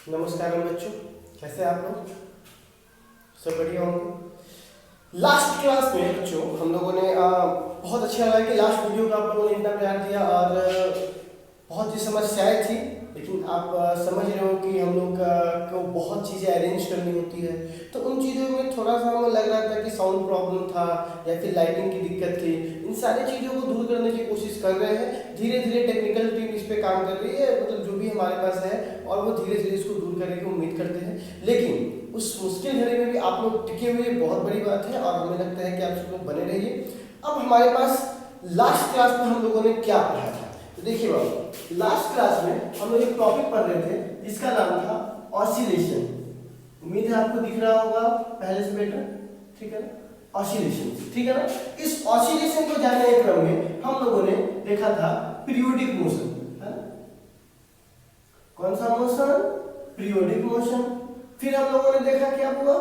नमस्कार बच्चों, कैसे हैं आप लोग? सब बढ़िया होंगे। लास्ट क्लास में बच्चों हम लोगों ने बहुत अच्छा लगा कि लास्ट वीडियो का आप लोगों ने इतना प्यार दिया और बहुत ही समस्याएं थी, लेकिन आप समझ रहे हो कि हम लोग को बहुत चीज़ें अरेंज करनी होती है। तो उन चीज़ों में थोड़ा सा हमें लग रहा था कि साउंड प्रॉब्लम था या फिर लाइटिंग की दिक्कत थी। इन सारी चीज़ों को दूर करने की कोशिश कर रहे हैं। धीरे धीरे टेक्निकल टीम इस पे काम कर रही है, मतलब जो भी हमारे पास है, और वो धीरे धीरे इसको दूर करने की उम्मीद करते हैं। लेकिन उस मुश्किल घड़ी में भी आप लोग टिके हुए बहुत बड़ी बात है और हमें लगता है कि आप सब लोग बने रहिए। अब हमारे पास लास्ट क्लास में हम लोगों ने क्या पढ़ा था, तो देखिए बाबू, लास्ट क्लास में हम लोग एक टॉपिक पढ़ रहे थे जिसका नाम था ऑसिलेशन। उम्मीद है आपको दिख रहा होगा पहले से बेटर, ठीक है ना? ऑसिलेशन, ठीक है ना? इस ऑसिलेशन को जानने के क्रम में हम लोगों ने देखा था पीरियोडिक मोशन, है ना? कौन सा मोशन? Periodic motion. फिर हम लोगों ने देखा क्या हुआ,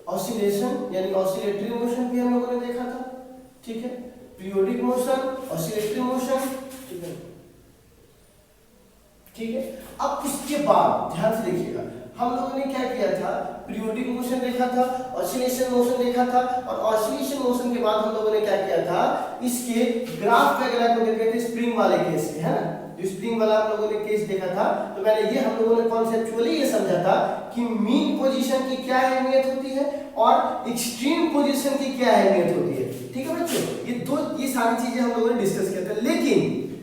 ऑसिलेशन यानी ऑसिलेटरी मोशन भी हम लोगों ने देखा था, ठीक है? पीरियोडिक मोशन, ऑसिलेटरी मोशन, ठीक है, ठीक है। अब इसके बाद ध्यान से देखिएगा, हम लोगों ने क्या किया था, पीरियोडिक मोशन देखा था, ऑसिलेशन मोशन देखा था, और ऑसिलेशन मोशन के बाद हम लोगों ने क्या किया था, इसके ग्राफ वगैरह को देखे थे स्प्रिंग वाले केस के, है ना? जो स्प्रिंग वाला हम लोगों ने केस देखा था, तो मैंने ये हम लोगों ने कॉन्सेप्चुअली ये समझा था कि मीन पोजीशन की क्या अहमियत होती है और एक्सट्रीम पोजीशन की क्या अहमियत होती है, ठीक है बच्चों? ये सारी चीजें हम लोगों ने डिस्कस किया था। लेकिन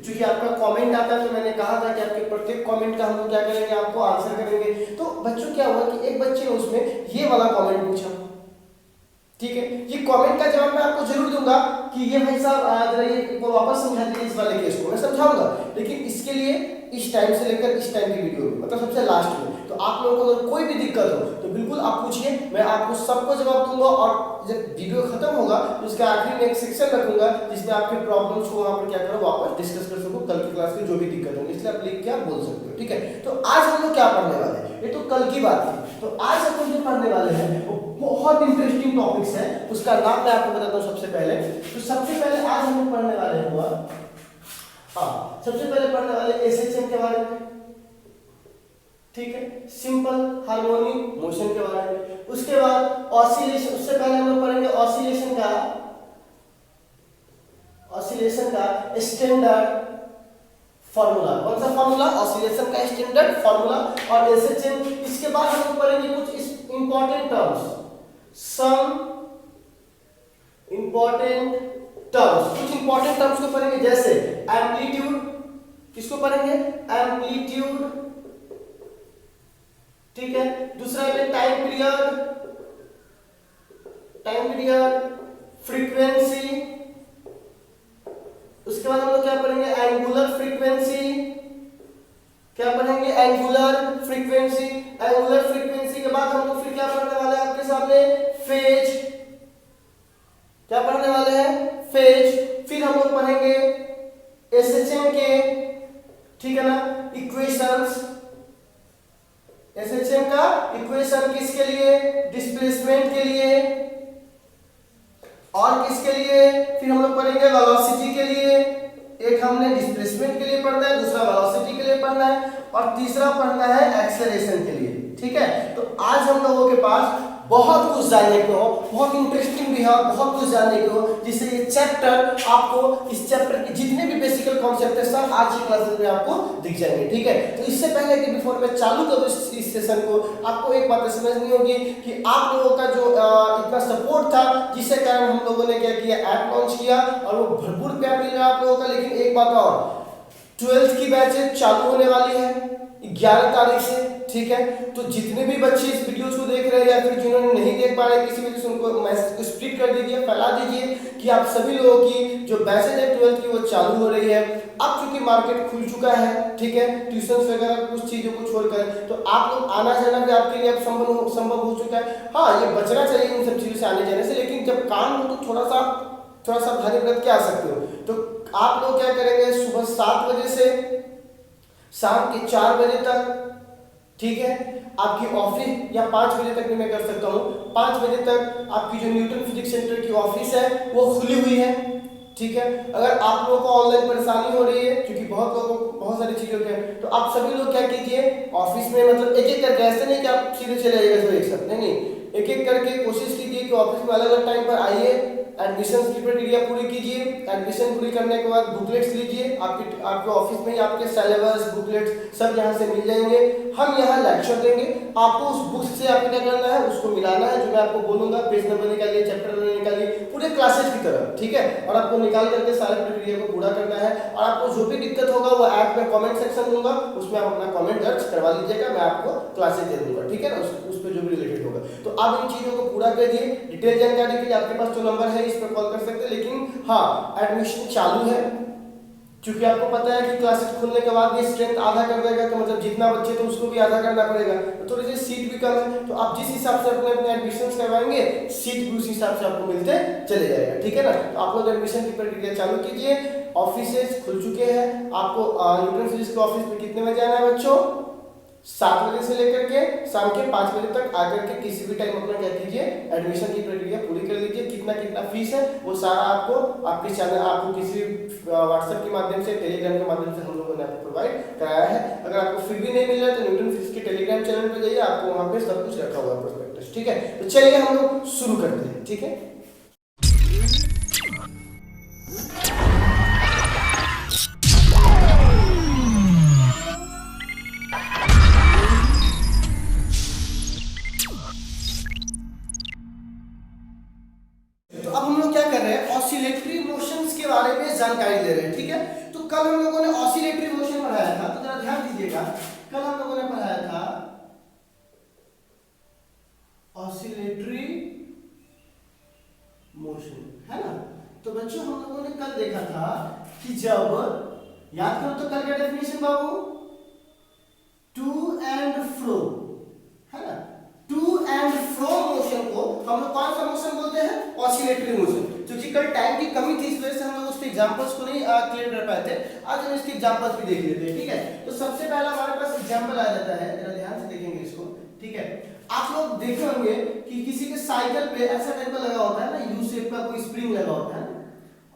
क्योंकि आपका कमेंट आता है तो मैंने कहा था कि आपके प्रत्येक कमेंट का हम लोग क्या करेंगे, आपको आंसर करेंगे। तो बच्चों क्या हुआ कि एक बच्चे ने उसमें ये वाला कमेंट पूछा, ठीक है? ये कमेंट का जवाब मैं आपको जरूर दूंगा कि ये भाई साहब जरा ये वापस समझा दीजिए, इस वाले केस को मैं समझाऊंगा, लेकिन इसके लिए इस टाइम से लेकर इस टाइम की वीडियो में, मतलब सबसे लास्ट में। तो आप लोगों को अगर कोई भी दिक्कत हो तो बिल्कुल आप पूछिए, मैं आपको सबको जवाब दूंगा। और जब वीडियो खत्म होगा तो उसके आखिरी में एक सेक्शन रखूंगा जिसमें आपके प्रॉब्लम्स को वहां पर क्या करो वापस डिस्कस कर सको, कल की क्लास में जो भी दिक्कत होगी, इसलिए आप लिख के आप बोल सकते हो, ठीक है? तो आज हम लोग क्या पढ़ने वाले हैं, ये तो कल की बात थी। तो आज हम लोग जो पढ़ने वाले हैं वो बहुत इंटरेस्टिंग टॉपिक्स है, उसका नाम मैं आपको बताता हूँ सबसे पहले। तो सबसे पहले आज हम लोग पढ़ने वाले हैं सबसे पहले पढ़ने वाले एसएचएम के बारे में, ठीक है? सिंपल हार्मोनिक मोशन के बारे में। उसके बाद ऑसिलेशन, उससे पहले हम लोग पढ़ेंगे ऑसिलेशन का स्टैंडर्ड फार्मूला। कौन सा फार्मूला? ऑसिलेशन का स्टैंडर्ड फार्मूला और एसएचएम। इसके बाद हम लोग पढ़ेंगे कुछ important terms, some important terms, कुछ इंपॉर्टेंट टर्म्स को पढ़ेंगे, जैसे एम्पलीट्यूड। किसको पढ़ेंगे? एम्पलीट्यूड, ठीक है? दूसरा है टाइम पीरियड, फ्रीक्वेंसी। उसके बाद हम लोग क्या पढ़ेंगे? Angular frequency. क्या पढ़ेंगे? Angular frequency. एंगुलर फ्रीक्वेंसी के बाद हम लोग फिर क्या पढ़ने वाले हैं आपके सामने? फेज। क्या पढ़ने वाले हैं? फेज। फिर हम लोग पढ़ेंगे एसएचएम के, ठीक है ना, इक्वेशंस। एसएचएम का इक्वेशन किसके लिए? डिस्प्लेसमेंट के लिए। और किसके लिए? फिर हम लोग पढ़ेंगे वेलोसिटी के लिए। एक हमने डिस्प्लेसमेंट के लिए पढ़ना है, दूसरा वेलोसिटी के लिए पढ़ना है, और तीसरा पढ़ना है एक्सेलरेशन के लिए, ठीक है? तो आज हम लोगों के पास बहुत कुछ जानने को हो, बहुत इंटरेस्टिंग भी है, बहुत कुछ जानने को हो, जिससे ये चैप्टर आपको, इस चैप्टर के जितने भी बेसिकल कॉन्सेप्ट है सब आज की क्लासेस में आपको दिख जाएंगे, ठीक है? तो इससे पहले कि बिफोर मैं चालू करूं इस सेशन को, आपको एक बात समझनी होगी कि आप लोगों का जो इतना सपोर्ट था, जिससे कारण हम लोगों ने क्या किया, ऐप लॉन्च किया, और वो भरपूर प्यार मिल रहा है आप लोगों का। लेकिन एक बात और, 12th की बैचेज चालू होने वाली है 11 तारीख से, ठीक है? तो जितने भी बच्चे इस वीडियोस को देख रहे हैं या फिर जिन्होंने नहीं देख पा रहे किसी वजह से, उनको मैसेज को स्प्रेड कर दीजिए, फैला दीजिए कि आप सभी लोगों की जो बैचेज है 12th की वो चालू हो रही है। अब चूंकि मार्केट खुल चुका है, ठीक है, ट्यूशन वगैरह कुछ चीजों को छोड़कर, तो आप लोग आना जाना भी आपके लिए अब संभव हो चुका है। हाँ, ये बचना चाहिए उन सब चीजों से आने जाने से, लेकिन जब काम हो तो थोड़ा सा भारी व्रत के आ सकते हो। तो आप लोग क्या करेंगे, सुबह 7 बजे से शाम के 4 बजे तक, ठीक है, आपकी ऑफिस, या 5 बजे तक भी मैं कर सकता हूँ, 5 बजे तक आपकी जो न्यूटन फिजिक्स सेंटर की ऑफिस है वो खुली हुई है, ठीक है। अगर आप लोगों को ऑनलाइन परेशानी हो रही है, क्योंकि बहुत लोगों को बहुत सारी चीजों के, तो आप सभी लोग क्या कीजिए, ऑफिस में मतलब एक एक करके, ऐसे नहीं कि आप सीधे चले आइएगा सब एक साथ, नहीं, एक एक करके कोशिश कीजिए कि ऑफिस में अलग अलग टाइम पर आइए, एडमिशन की प्रक्रिया पूरी कीजिए। एडमिशन पूरी करने के बाद बुकलेट्स लीजिए, आपके ऑफिस में ही आपके सिलेबस बुकलेट्स सब यहाँ से मिल जाएंगे। हम यहाँ लेक्चर देंगे, आपको उस बुक से आपको क्या करना है, उसको मिलाना है, जो मैं आपको बोलूंगा, पेज नंबर निकालिए, चैप्टर नंबर निकालिए, पूरे क्लासेज की तरह, ठीक है। और आपको निकाल करके सारी प्रक्रिया को पूरा करना है। और आपको जो भी दिक्कत होगा वो ऐप में कमेंट सेक्शन दूंगा, उसमें आप अपना कमेंट दर्ज करवा लीजिएगा, मैं आपको क्लासेज दे दूंगा, ठीक है ना, उस पर जो भी रिलेटेड होगा। तो आप इन चीजों को पूरा करिए। डिटेल जानकारी के लिए आपके पास जो नंबर है इस पर कॉल कर सकते हैं। लेकिन हाँ, एडमिशन चालू है, क्योंकि आपको पता है कि क्लासेस खुलने के बाद ये स्ट्रेंथ आधा कर देगा, तो मतलब जितना बच्चे तो उसको भी आधा करना पड़ेगा, तो थोड़ी सी सीट भी कम है। तो आप जिस हिसाब से अपने अपने एडमिशन करवाएंगे, सीट भी उस हिसाब से आपको मिलते चले जाएगा, ठीक है ना। तो आप लोग एडमिशन की प्रक्रिया चालू कीजिए। ऑफिसेज खुल चुके हैं। आपको न्यूटन फिजिक्स के ऑफिस में कितने बजे आना है बच्चों? 7 बजे से लेकर के शाम के 5 बजे तक आकर के किसी भी टाइम अपना क्या कीजिए, एडमिशन की प्रक्रिया पूरी कर लीजिए। कितना कितना फीस है वो सारा आपको आपके चैनल, आपको किसी व्हाट्सएप के माध्यम से, टेलीग्राम के माध्यम से हम लोगों ने आपको प्रोवाइड कराया है। अगर आपको फिर भी नहीं मिल रहा है तो न्यूटन फिजिक्स के टेलीग्राम चैनल पर जाइए, आपको वहां पे सब कुछ रखा हुआ है प्रोस्पेक्टस, ठीक है। तो चलिए हम लोग शुरू करते हैं, ठीक है। ऑसिलेटरी मोशंस के बारे में जानकारी ले रहे हैं, ठीक है। तो कल हम लोगों ने ऑसिलेटरी मोशन पढ़ाया था, तो जरा ध्यान दीजिएगा। कल हम लोगों ने पढ़ाया था ऑसिलेटरी मोशन, है ना। तो बच्चों हम लोगों ने कल देखा था कि जब, याद करो तो कल का डेफिनेशन बाबू, टू एंड फ्रो, है ना। टू एंड फ्रो मोशन को हम लोग कौन सा मोशन बोलते हैं? Oscillatory motion. क्योंकि कल टाइम की कमी थी, इस वजह से हम लोग उसके एग्जांपल्स को नहीं क्लियर कर पाए थे। आज हम इसके एग्जांपल्स भी देख लेते हैं, ठीक है। तो सबसे पहला हमारे पास एग्जांपल आ जाता है, जरा ध्यान से देखेंगे इसको, ठीक है। आप लोग देखे होंगे कि किसी के साइकिल पे ऐसा टाइप का लगा होता है ना, यू शेप का कोई स्प्रिंग लगा होता है,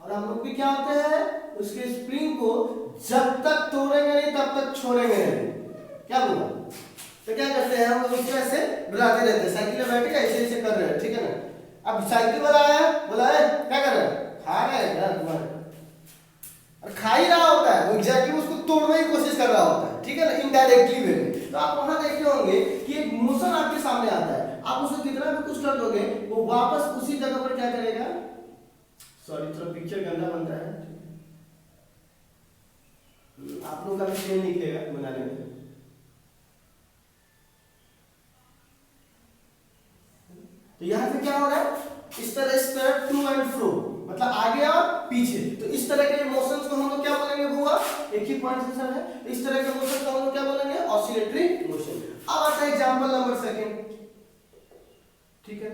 और हम लोग भी क्या होते हैं, उसके स्प्रिंग को जब तक तोड़ेंगे नहीं तब तक छोड़ेंगे नहीं। क्या बोला? तो क्या करते हैं हम लोग, उसको ऐसे डुलाते रहते हैं, साइकिल में बैठ के ऐसे ऐसे कर रहे हैं, ठीक है ना। अब साइकिल वाला आया, बोला है क्या कर रहा है, खा रहा है यार तुम्हारे, और खा ही रहा होता है वो, एग्जैक्टली उसको तोड़ने की कोशिश कर रहा होता है, ठीक है ना, इनडायरेक्टली वे में। तो आप वहां देखे होंगे कि एक मोशन आपके सामने आता है, आप उसको कितना भी कुछ कर दोगे वो वापस उसी जगह पर क्या करेगा, सॉरी थोड़ा पिक्चर गंदा बन रहा है, आप लोगों का भी सेम निकलेगा बनाने में। तो यहां से क्या हो रहा है, इस तरह टू एंड फ्रो, मतलब आगे और पीछे। तो इस तरह के मोशंस को हम लोग क्या बोलेंगे बुआ, एक ही पॉइंट से सब है, इस तरह के मोशन को हम लोग क्या बोलेंगे, ऑसिलेटरी मोशन। अब आता है एग्जांपल नंबर सेकंड, ठीक है।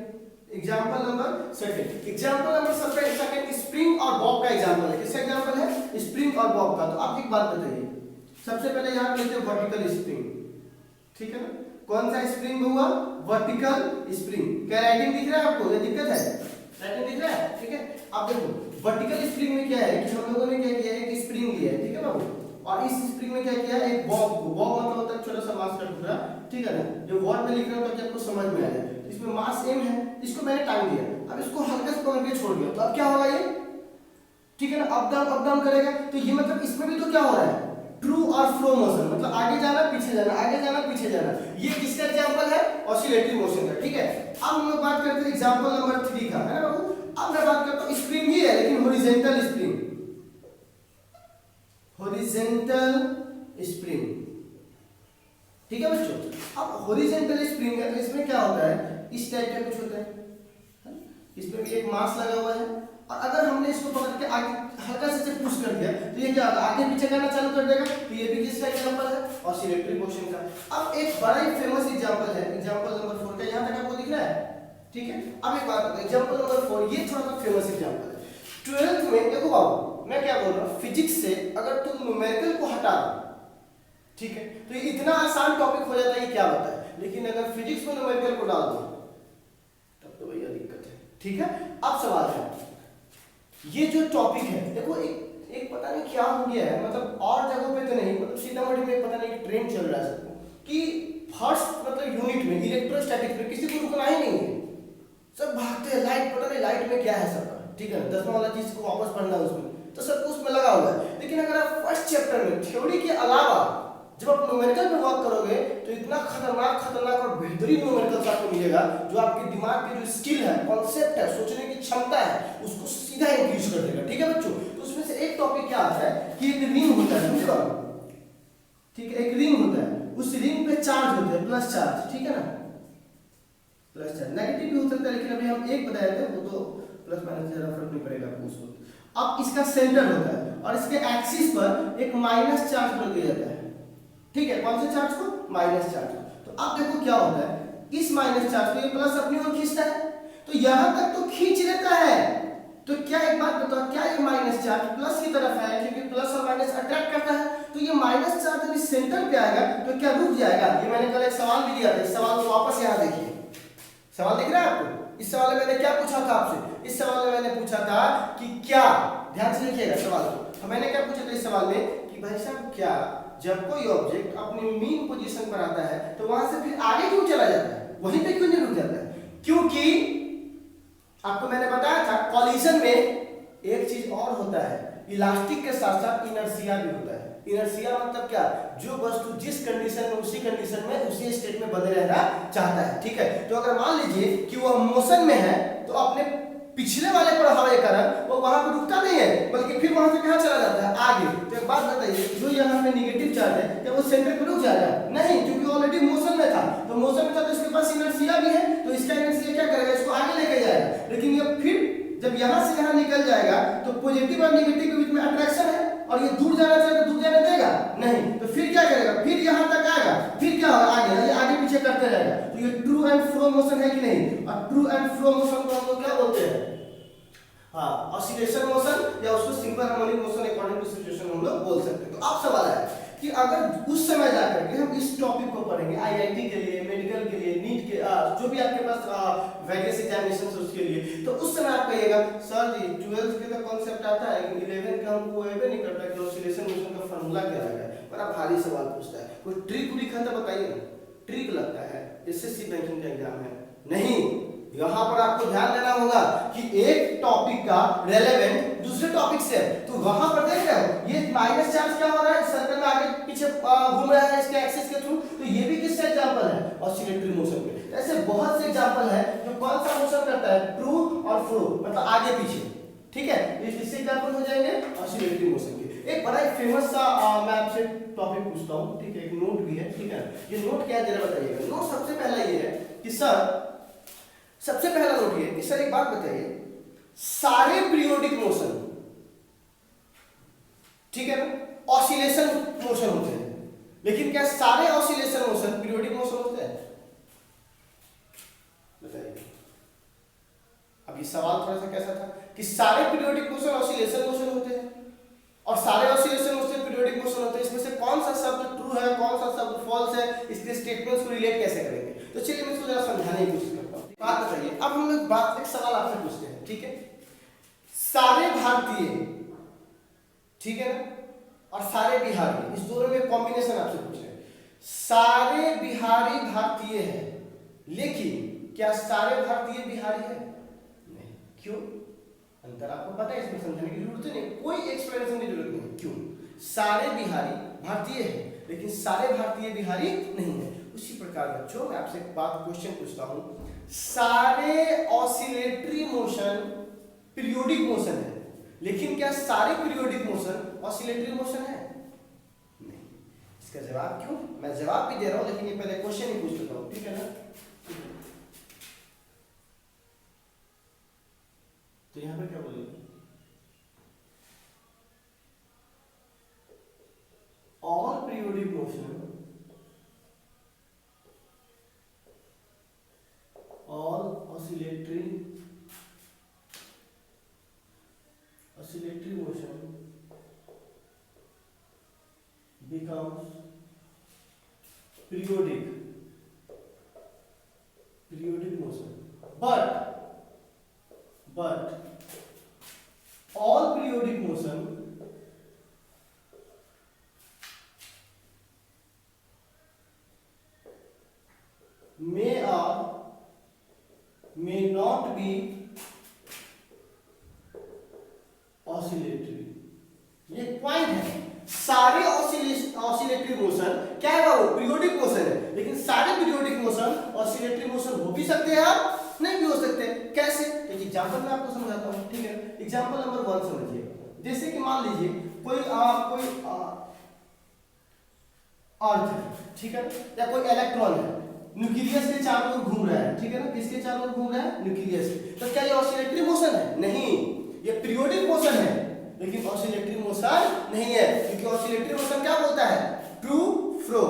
Example number second, example number second spring और बॉब का एग्जांपल है। किसका एग्जांपल है? स्प्रिंग और बॉब का। तो आप एक बात बताइए, सबसे पहले यहां लेते हैं वर्टिकल स्प्रिंग, ठीक है ना। कौन सा स्प्रिंग हुआ? Vertical spring. क्या राइटिंग दिख रहा है आपको, ये दिक्कत है, राइटिंग दिख रहा है, ठीक है। अब देखो वर्टिकल स्प्रिंग में क्या है कि हम लोगों ने क्या किया है, एक स्प्रिंग लिया है, ठीक है बाबू, और इस स्प्रिंग में क्या किया है, एक बॉब को, बॉब मतलब होता है छोटा सा मास का टुकड़ा, ठीक है ना, जो वर्ड में लिख रहा हूं ताकि आपको समझ में आ जाए। इसमें मास m है, इसको मैंने टांग दिया, अब इसको हल्का से पकड़ के छोड़ दिया, तो अब क्या होगा ये, ठीक है ना, अप डाउन करेगा। तो ये मतलब इसमें भी तो क्या हो रहा है, ट्रू और फ्लो मोशन, मतलब आगे जाना पीछे जाना, आगे जाना पीछे जाना। ये किसका एग्जांपल है? ऑसिलेटरी मोशन का, ठीक है। अब हम लोग बात करते हैं एग्जांपल नंबर 3 का, है ना बाबू। अब मैं बात करता हूं स्प्रिंग ही है लेकिन हॉरिजॉन्टल स्प्रिंग, हॉरिजॉन्टल स्प्रिंग, ठीक है बच्चों। अब हॉरिजॉन्टल स्प्रिंग है तो इसमें क्या होता है, इस टाइप का कुछ होता है, इसमें भी एक मास लगा हुआ है, और अगर हमने इसको पकड़ के आगे हल्का से पुश कर दिया तो ये क्या होगा, आगे पीछे करना चालू कर देगा। तो ये भी किसका एग्जांपल है? ऑसिलेटरी मोशन का। अब एक बड़ा ही फेमस एग्जांपल है, एग्जांपल नंबर 4 का, यहां तक आपको दिख रहा है, ठीक है। अब एक बात बताओ, एग्जांपल नंबर 4 ये थोड़ा सा फेमस एग्जांपल है। 12th में देखो बाबू, मैं क्या बोल रहा हूं, फिजिक्स से अगर तुम न्यूमेरिकल को हटा दो, ठीक है, तो ये इतना आसान टॉपिक हो जाता है, क्या बताए, लेकिन अगर फिजिक्स में न्यूमेरिकल को डाल दो तब तो भैया दिक्कत है, ठीक है। अब सवाल है, ये जो टॉपिक है देखो, एक पता नहीं क्या हो गया है, मतलब और जगहों पे तो नहीं, मतलब सीतामढ़ी में पता नहीं ट्रेंड चल रहा है सबको कि फर्स्ट मतलब यूनिट में इलेक्ट्रोस्टैटिक्स में किसी को रुकना ही नहीं है, सब भागते हैं। लाइट पता नहीं लाइट में क्या है सबका, ठीक है, 10वां वाला चीज को वापस पढ़ना है उसमें, तो सब उसमें लगा हुआ है। लेकिन अगर आप फर्स्ट चैप्टर में थ्योरी के अलावा जब आप न्यूमेरिकल पे वर्क करोगे तो इतना खतरनाक और बेहतरीन न्यूमेरिकल्स आपको मिलेगा जो आपके दिमाग की जो स्किल है, कॉन्सेप्ट है, सोचने की क्षमता है, उसको सीधा इंक्रीज कर देगा। ठीक है बच्चों, तो उसमें से एक टॉपिक क्या आता है कि एक रिंग होता है, समझ लो, ठीक है, एक रिंग होता है, उस रिंग पे चार्ज होते हैं, प्लस चार्ज, ठीक है ना, प्लस चार्ज, नेगेटिव भी हो सकता है, लेकिन अभी हम एक बताए थे, वो तो प्लस माइनस से ज्यादा फर्क नहीं पड़ेगा आपको उसको। अब इसका सेंटर होता है और इसके एक्सिस पर एक माइनस चार्ज रख दिया जाता है, ठीक है, कौन से चार्ज को, माइनस चार्ज को। तो अब देखो क्या होता है, इस माइनस चार्ज को ये प्लस अपनी ओर खींचता है, तो यहां तक तो खींच लेता है। तो क्या, एक बात बताओ, क्या ये माइनस चार्ज प्लस की तरफ है, क्योंकि प्लस और माइनस अट्रैक्ट करता है, तो ये माइनस चार्ज जब इस सेंटर पे आएगा तो क्या रुक जाएगा। ये मैंने कल एक सवाल भी दिया था, इस सवाल को वापस यहां देखिए, सवाल दिख रहा है आपको। इस सवाल में मैंने क्या पूछा था आपसे, इस सवाल में मैंने पूछा था कि क्या, ध्यान से लिखिएगा सवाल को, तो मैंने क्या पूछा था इस सवाल में कि भाई साहब क्या जब कोई ऑब्जेक्ट अपनी मीन पोजीशन पर आता है तो वहां से फिर आगे क्यों चला जाता है, वहीं पे क्यों नहीं रुक जाता है, क्योंकि आपको मैंने बताया था कॉलिजन में एक चीज और होता है, इलास्टिक के साथ साथ इनर्शिया भी होता है। इनर्शिया मतलब क्या, जो वस्तु जिस कंडीशन में उसी कंडीशन में उसी स्टेट में बने रहना चाहता है, ठीक है। तो अगर मान लीजिए कि वह मोशन में है तो अपने पिछले वाले प्रभाव के कारण वो वहां पर रुकता नहीं है, बल्कि फिर वहां से कहां चला जाता है, आगे। तो एक बात बताइए, जो यहाँ पे नेगेटिव चार्ज है क्या वो सेंटर पे रुक जाएगा, नहीं, क्योंकि ऑलरेडी मोशन में था, तो मोशन में था तो इसके पास इनर्शिया भी है, तो इसका इनर्शिया क्या करेगा, इसको आगे लेके जाएगा। लेकिन ये फिर जब यहां से यहां निकल जाएगा तो पॉजिटिव और नेगेटिव के बीच में अट्रैक्शन है, और ये दूर जाना चाहे तो दूर जाने देगा नहीं, तो फिर क्या करेगा, फिर यहां तक आएगा, फिर क्या होगा, आगे आगे पीछे करते रहेगा। तो ये ट्रू एंड फ्रो मोशन है कि नहीं, और ट्रू एंड फ्रो मोशन को हम लोग क्या बोलते हैं, हाँ, ऑसिलेशन मोशन या उसको simple harmonic motion according to situation हम लोग बोल सकते हैं। तो अब सवाल है कि अगर उस समय जाकर के हम इस टॉपिक को पढ़ेंगे आईआईटी के लिए, मेडिकल के लिए, नीट के, जो भी आपके पास वैकेंसी एग्जामिनेशन है उसके लिए, तो उस समय आप कहिएगा सर जी 12th के तो कॉन्सेप्ट आता है, लेकिन 11th का हमको अवेयर नहीं करता कि ऑसिलेशन मोशन का फार्मूला क्या है। बड़ा भारी सवाल पूछता है, कोई ट्रिक भी लिखा था बताइए ना, ट्रिक लगता है, एसएससी बैंकिंग का एग्जाम है, नहीं। यहां पर आपको ध्यान देना होगा कि एक टॉपिक का रेलेवेंट दूसरे टॉपिक से है, तो वहां पर देख रहे हो ये माइनस चार्ज क्या हो रहा है, सर्कल में आगे पीछे घूम रहा है इसके एक्सिस के थ्रू, तो ये भी किसका एग्जांपल है, ऑसिलेटरी मोशन के। ऐसे बहुत से एग्जांपल है जो कौन सा मोशन करता है, ट्रू और फ्रो, मतलब आगे पीछे, ठीक है। इससे एग्जांपल हो जाएंगे ऑसिलेटरी मोशन के। एक बड़ा फेमस सा मैं आपसे टॉपिक पूछता हूं, ठीक है, एक नोट भी है, ठीक है। ये नोट क्या है जरा बताइएगा। नोट सबसे पहला ये है कि सर, सबसे पहला नोट ये कि सर एक बात बताइए, सारे पीरियोडिक मोशन, ठीक है ना, ऑसिलेशन मोशन होते हैं, लेकिन क्या सारे ऑसिलेशन मोशन पीरियोडिक मोशन होते हैं, बताइए। अब ये सवाल थोड़ा सा कैसा था कि सारे पीरियोडिक मोशन ऑसिलेशन मोशन होते हैं और सारे ऑसिलेशन मोशन पीरियोडिक मोशन होते हैं, इसमें से कौन सा शब्द ट्रू है, कौन सा शब्द फॉल्स है, इसके स्टेटमेंट्स को रिलेट कैसे करेंगे। तो चलिए मैं इसको जरा समझाने की कोशिश करता हूं। बात बताइए, अब हम लोग बात, एक सवाल आपसे पूछते हैं, ठीक है। सारे भारतीय, ठीक है ना, और सारे बिहारी, इस दोनों में कॉम्बिनेशन आपसे पूछ रहे हैं। सारे बिहारी भारतीय है, लेकिन क्या सारे भारतीय बिहारी है, नहीं। क्यों, अंतर आपको पता है, इसमें समझने की जरूरत नहीं, कोई एक्सप्लेनेशन की जरूरत नहीं। क्यों, सारे बिहारी भारतीय है लेकिन सारे भारतीय बिहारी नहीं है। उसी प्रकार बच्चों मैं आपसे एक बात, क्वेश्चन पूछता हूं, सारे ऑसिलेटरी मोशन पीरियोडिक मोशन है, लेकिन क्या सारे पीरियोडिक मोशन ऑसिलेटरी मोशन है, नहीं। इसका जवाब क्यों, मैं जवाब भी दे रहा हूं, लेकिन ये पहले क्वेश्चन ही पूछ लेता हूं, ठीक है ना। तो यहां पर क्या बोलेंगे, all periodic motion, all oscillatory motion becomes periodic motion, but all periodic motion may or may not be oscillatory। ये पॉइंट है, सारे ऑसिलेटरी मोशन क्या है, वो पीरियोडिक मोशन है, लेकिन सारे पीरियोडिक मोशन ऑसिलेटरी मोशन हो भी सकते हैं और नहीं भी हो सकते। कैसे? एक एग्जांपल मैं आपको समझाता हूँ, ठीक है। एग्जांपल नंबर 1 समझिए। जैसे कि मान लीजिए कोई अर्थ है, ठीक है, या कोई इलेक्ट्रॉन है, न्यूक्लियस के चारों ओर घूम रहा है, ठीक है ना। किसके चारों ओर घूम रहा है? न्यूक्लियस के। तो क्या ये ऑसिलेटरी मोशन है? नहीं, ये पीरियोडिक मोशन है, लेकिन ऑसिलेटरी मोशन नहीं है, क्योंकि ऑसिलेटरी मोशन क्या बोलता है? टू फ्रो,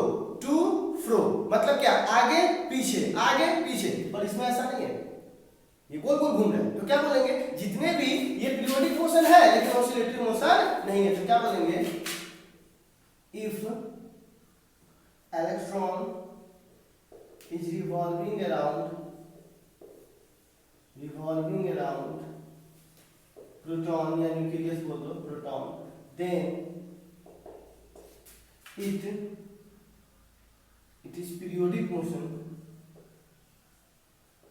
टू फ्रो मतलब क्या? आगे पीछे, आगे पीछे। और इसमें ऐसा नहीं है, ये गोल गोल घूम रहा है। तो क्या बोलेंगे? जितने भी ये पीरियोडिक मोशन है, लेकिन ऑसिलेटरी मोशन नहीं है, तो क्या बोलेंगे? If electron is revolving around proton या न्यूक्लियस बोल दो, proton, then it is periodic motion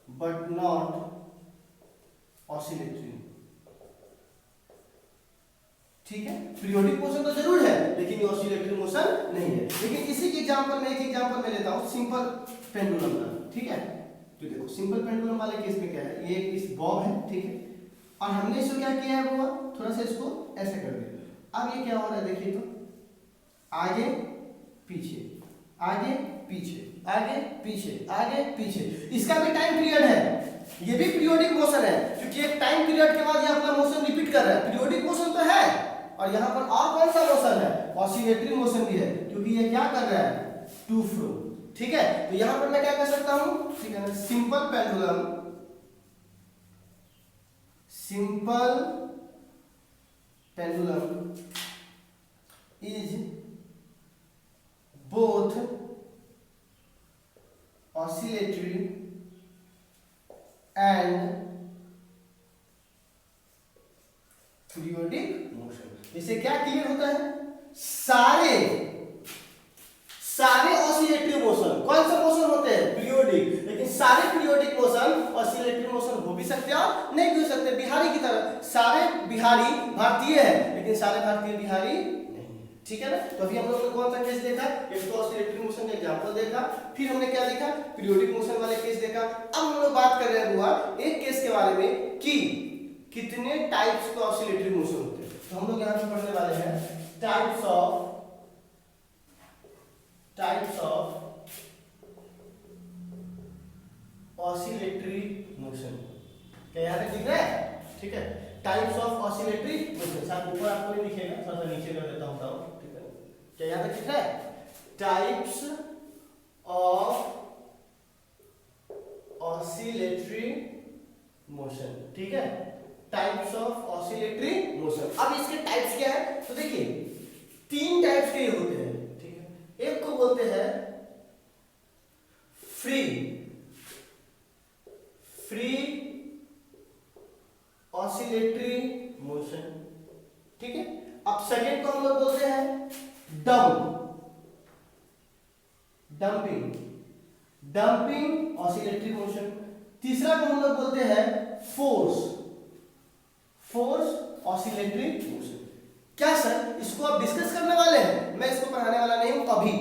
but not oscillatory। ठीक है, पीरियोडिक मोशन तो जरूर है, लेकिन ये ऑसिलेटरी मोशन नहीं है। लेकिन इसी के एग्जांपल में एक एग्जांपल मैं लेता हूं सिंपल पेंडुलम का, ठीक है। तो देखो सिंपल पेंडुलम वाले केस में क्या है, ये इस बॉब है, ठीक है, और हमने इसको क्या किया है, वो थोड़ा सा इसको ऐसे कर दिया। अब ये क्या हो रहा है देखिए, तो आगे पीछे, आगे पीछे, आगे पीछे, आगे पीछे। इसका भी टाइम पीरियड है, ये भी पीरियोडिक मोशन है, क्योंकि एक टाइम पीरियड के बाद ये अपना मोशन रिपीट कर रहा है। पीरियोडिक मोशन तो है, और यहाँ पर और कौन सा मोशन है? ऑसिलेटरी मोशन भी है, क्योंकि ये क्या कर रहा है? टू फ्रो। ठीक है, तो यहां पर मैं क्या कर सकता हूं, ठीक है ना, simple pendulum is both oscillatory and periodic motion. इससे क्या क्लियर होता है? सारे ऑसिलेटरी मोशन, कौन सा मोशन होते हैं? पीरियोडिक। लेकिन सारे पीरियोडिक मोशन ऑसिलेटरी मोशन हो भी सकते हैं और नहीं भी हो सकते। बिहारी की तरह सारे बिहारी भारतीय है, लेकिन सारे भारतीय बिहारी नहीं। ठीक है ना। तो अभी हम लोग ने कौन सा केस देखा? एक तो ऑसिलेटरी मोशन का एग्जांपल देखा, फिर हमने क्या देखा? पीरियोडिक मोशन वाले केस देखा। अब हम लोग बात कर रहे हैं हुआ एक केस के बारे में कि कितने टाइप्स के ऑसिलेटरी मोशन होते हैं। तो हम लोग यहां पे पढ़ने वाले हैं टाइप्स ऑफ ऑसिलेटरी मोशन। क्या यहां तक दिख रहा है? ठीक है, टाइप्स ऑफ ऑसिलेटरी मोशन। शायद ऊपर आपको नहीं दिखेगा, थोड़ा सा नीचे कर देता हूं। ठीक है, क्या यहां तक दिख रहा है? Types of oscillatory motion. ठीक है, टाइप्स ऑफ ऑसिलेटरी मोशन। अब इसके टाइप्स क्या है? तो देखिए 3 टाइप्स के होते हैं। ठीक है, एक को बोलते हैं फ्री ऑसिलेटरी मोशन। ठीक है, अब सेकेंड को हम लोग बोलते हैं डंपिंग ऑसिलेटरी मोशन। तीसरा को हम लोग बोलते हैं फोर्स ऑसिलेटरी मोशन। क्या सर इसको आप डिस्कस करने वाले हैं? मैं इसको पढ़ाने वाला नहीं हूं, अभी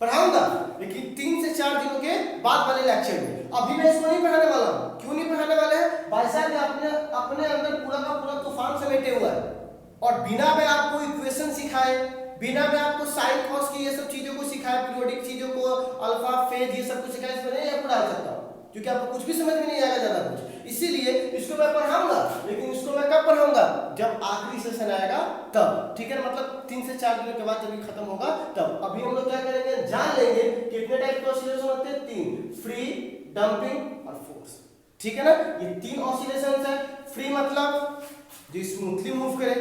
पढ़ाऊंगा, लेकिन 3 से 4 दिनों के बाद वाले लेक्चर में। अभी मैं इसको नहीं पढ़ाने वाला हूं। क्यों नहीं पढ़ाने वाले हैं? भाई साहब अपने अंदर पूरा का पूरा तूफान समेटे हुआ है, और बिना में आपको इक्वेशन सिखाए, बिना में आपको साइन कॉस की ये सब चीजों को सिखाए, पीरियोडिक चीजों को, अल्फा फेज, ये सब कुछ सिखाए, इसमें नहीं पढ़ा सकता हूं, क्योंकि आपको कुछ भी समझ में नहीं आएगा ज्यादा कुछ। इसीलिए इसको मैं पढ़ाऊंगा, लेकिन इसको मैं कब पढ़ाऊंगा? जब आखिरी सेशन आएगा तब। ठीक है, मतलब 3 से 4 दिनों के बाद जब ये खत्म होगा तब। अभी हम लोग क्या करेंगे, जान लेंगे कितने टाइप के ऑसिलेशन होते हैं। 3, फ्री, डंपिंग और फोर्स। ठीक है ना, ये 3 ऑसिलेशंस है। फ्री मतलब जो स्मूथली मूव करे,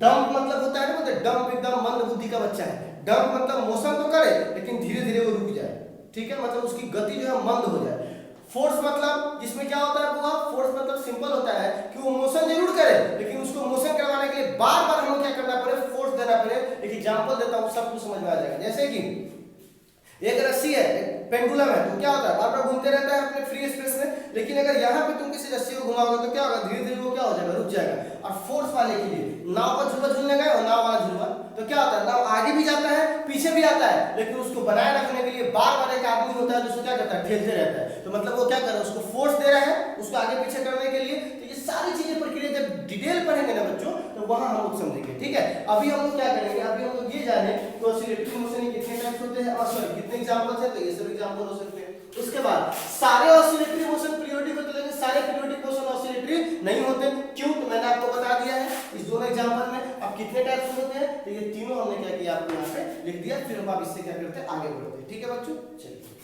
डंप मतलब होता है ना, डंप एकदम मंद बुद्धि का बच्चा है। डंप मतलब मोशन तो करे, लेकिन धीरे धीरे वो रुक जाए। ठीक है, मतलब उसकी गति जो है मंद हो जाए। फोर्स मतलब जिसमें क्या होता है बुआ, फोर्स मतलब सिंपल होता है कि वो मोशन जरूर करे, लेकिन उसको मोशन करवाने के लिए बार बार हमें क्या करना पड़े, फोर्स देना पड़े। एक एग्जांपल देता हूँ, सब कुछ समझ में आ जाएगा। जैसे कि एक रस्सी है, एक पेंडुलम है, तो क्या होता है बार बार घूमते रहता है अपने फ्री स्पेस में, लेकिन अगर यहाँ पे तुम किसी रस्सी को घुमाओगे तो क्या होगा, धीरे धीरे वो क्या हो जाएगा, रुक जाएगा। और फोर्स वाले के लिए नाव का झूला झूलने गए और नाव वाला झूला, तो क्या होता है, नाव आगे भी जाता है पीछे भी आता है, लेकिन उसको बनाए रखने के लिए बार बार एक आदमी होता है जो उसको क्या करता है, ठेलते रहता है। तो मतलब वो क्या कर रहा है, उसको फोर्स दे रहा है उसको आगे पीछे करने के लिए। तो ये सारी चीजें प्रक्रिया जब डिटेल पढ़ेंगे ना बच्चों, तो वहां हम लोग समझेंगे। ठीक है, अभी हम लोग क्या करेंगे, अभी हम लोग ये जाने तो ऑसिलेटरी मोशन के कितने टाइप्स होते हैं, और सॉरी कितने एग्जांपल्स हैं, तो ये सब एग्जांपल हो सकते हैं। उसके बाद सारे ऑसिलेटरी मोशन पीरियोडिक होते हैं, लेकिन सारे पीरियोडिक मोशन ऑसिलेटरी नहीं होते। क्यों, तो मैंने आपको बता दिया है इस दोनों एग्जांपल में। अब कितने टाइप्स होते हैं, तो ये तीनों हमने क्या किया, आपको यहाँ पे लिख दिया। फिर हम आप इससे क्या करते हैं, आगे बढ़ते हैं। ठीक है बच्चों, चलिए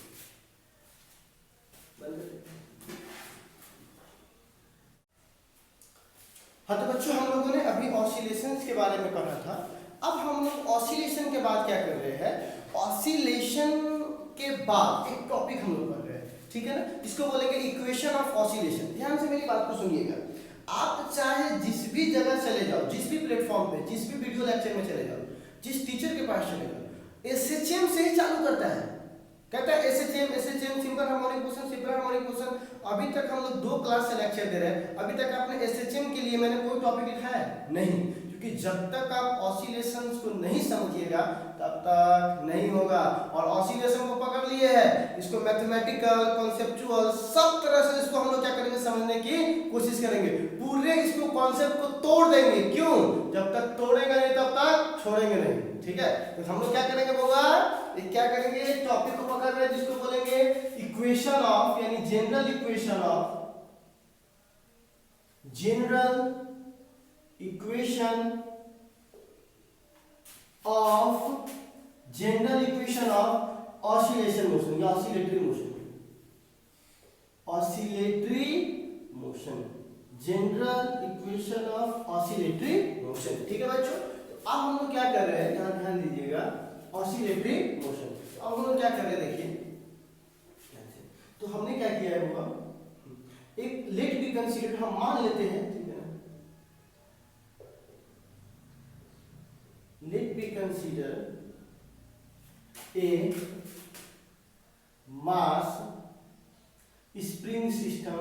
हाँ, तो बच्चों हम लोगों ने अभी ऑसिलेशंस के बारे में पढ़ा था। अब हम लोग ऑसिलेशन के बाद क्या कर रहे हैं, ऑसिलेशन के बाद एक टॉपिक हम लोग पढ़ रहे हैं, ठीक है ना, इसको बोलेंगे इक्वेशन ऑफ ऑसिलेशन। ध्यान से मेरी बात को सुनिएगा। आप चाहे जिस भी जगह चले जाओ, जिस भी प्लेटफॉर्म पे, जिस भी वीडियो लेक्चर में चले जाओ, जिस टीचर के पास चले जाओ, एसएचएम से ही चालू करता है। कहता है SHM simple harmonic motion, simple harmonic motion. अभी तक हम लोग 2 क्लास से लेक्चर दे रहे हैं, अभी तक आपने एसएचएम के लिए मैंने कोई टॉपिक लिखा है नहीं, क्योंकि जब तक आप ऑसिलेशंस को नहीं समझिएगा तब तक नहीं होगा। और ऑसिलेशन को पकड़ लिए है, इसको मैथमेटिकल, कॉन्सेप्चुअल सब तरह से इसको हम लोग क्या करेंगे, समझने की कोशिश करेंगे। पूरे इसको कॉन्सेप्ट को तोड़ देंगे। क्यों, जब तक तोड़ेंगे नहीं तब तक छोड़ेंगे नहीं। ठीक है, तो हम लोग क्या करेंगे बाबा, ये क्या करेंगे, टॉपिक को पकड़ रहे हैं जिसको बोलेंगे इक्वेशन ऑफ, यानी general equation of, general equation of, general equation of oscillation motion या oscillatory motion, oscillatory motion, general equation of oscillatory motion. ठीक है बच्चों, तो अब हम लोग क्या कर रहे हैं, यहां ध्यान दीजिएगा, ऑसिलेटरी मोशन। अब हम लोग क्या कर रहे हैं, देखिए, तो हमने क्या किया है वो, एक लेट बी कंसीडर, हम मान लेते हैं, ठीक है ना, let be consider a mass spring system.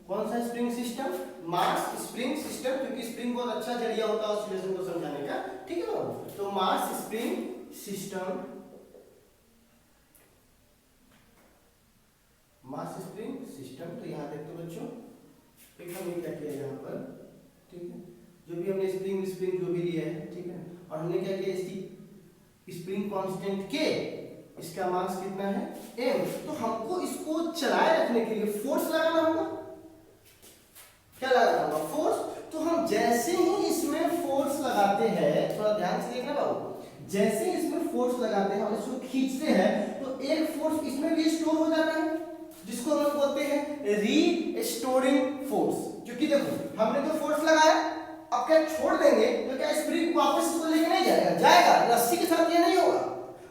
कौन सा spring system, mass spring system, क्योंकि स्प्रिंग बहुत अच्छा जरिया होता है ऑसिलेशन को समझाने का। ठीक है ना, तो मास spring system, mass spring system. तो यहाँ देखते हो बच्चों, एक हमने क्या किया यहाँ पर, ठीक है, जो भी हमने स्प्रिंग स्प्रिंग जो भी लिया है, ठीक है, और हमने क्या किया, इसकी स्प्रिंग कांस्टेंट के, इसका मास कितना है m, तो हमको इसको चलाए रखने के लिए फोर्स लगाना होगा। क्या लगाना होगा, फोर्स। तो हम जैसे ही इसमें फोर्स लगाते हैं, थोड़ा ध्यान से देखना बाबू, जैसे ही इसमें फोर्स लगाते हैं, हम इसको खींचते हैं, तो एक फोर्स इसमें भी स्टोर हो जाता है, जिसको हम लोग बोलते हैं रीस्टोरिंग फोर्स। क्योंकि देखो हमने तो फोर्स लगाया, अब क्या छोड़ देंगे तो क्या स्प्रिंग वापस इसको लेके नहीं जाएगा, जाएगा, रस्सी के साथ ये नहीं होगा।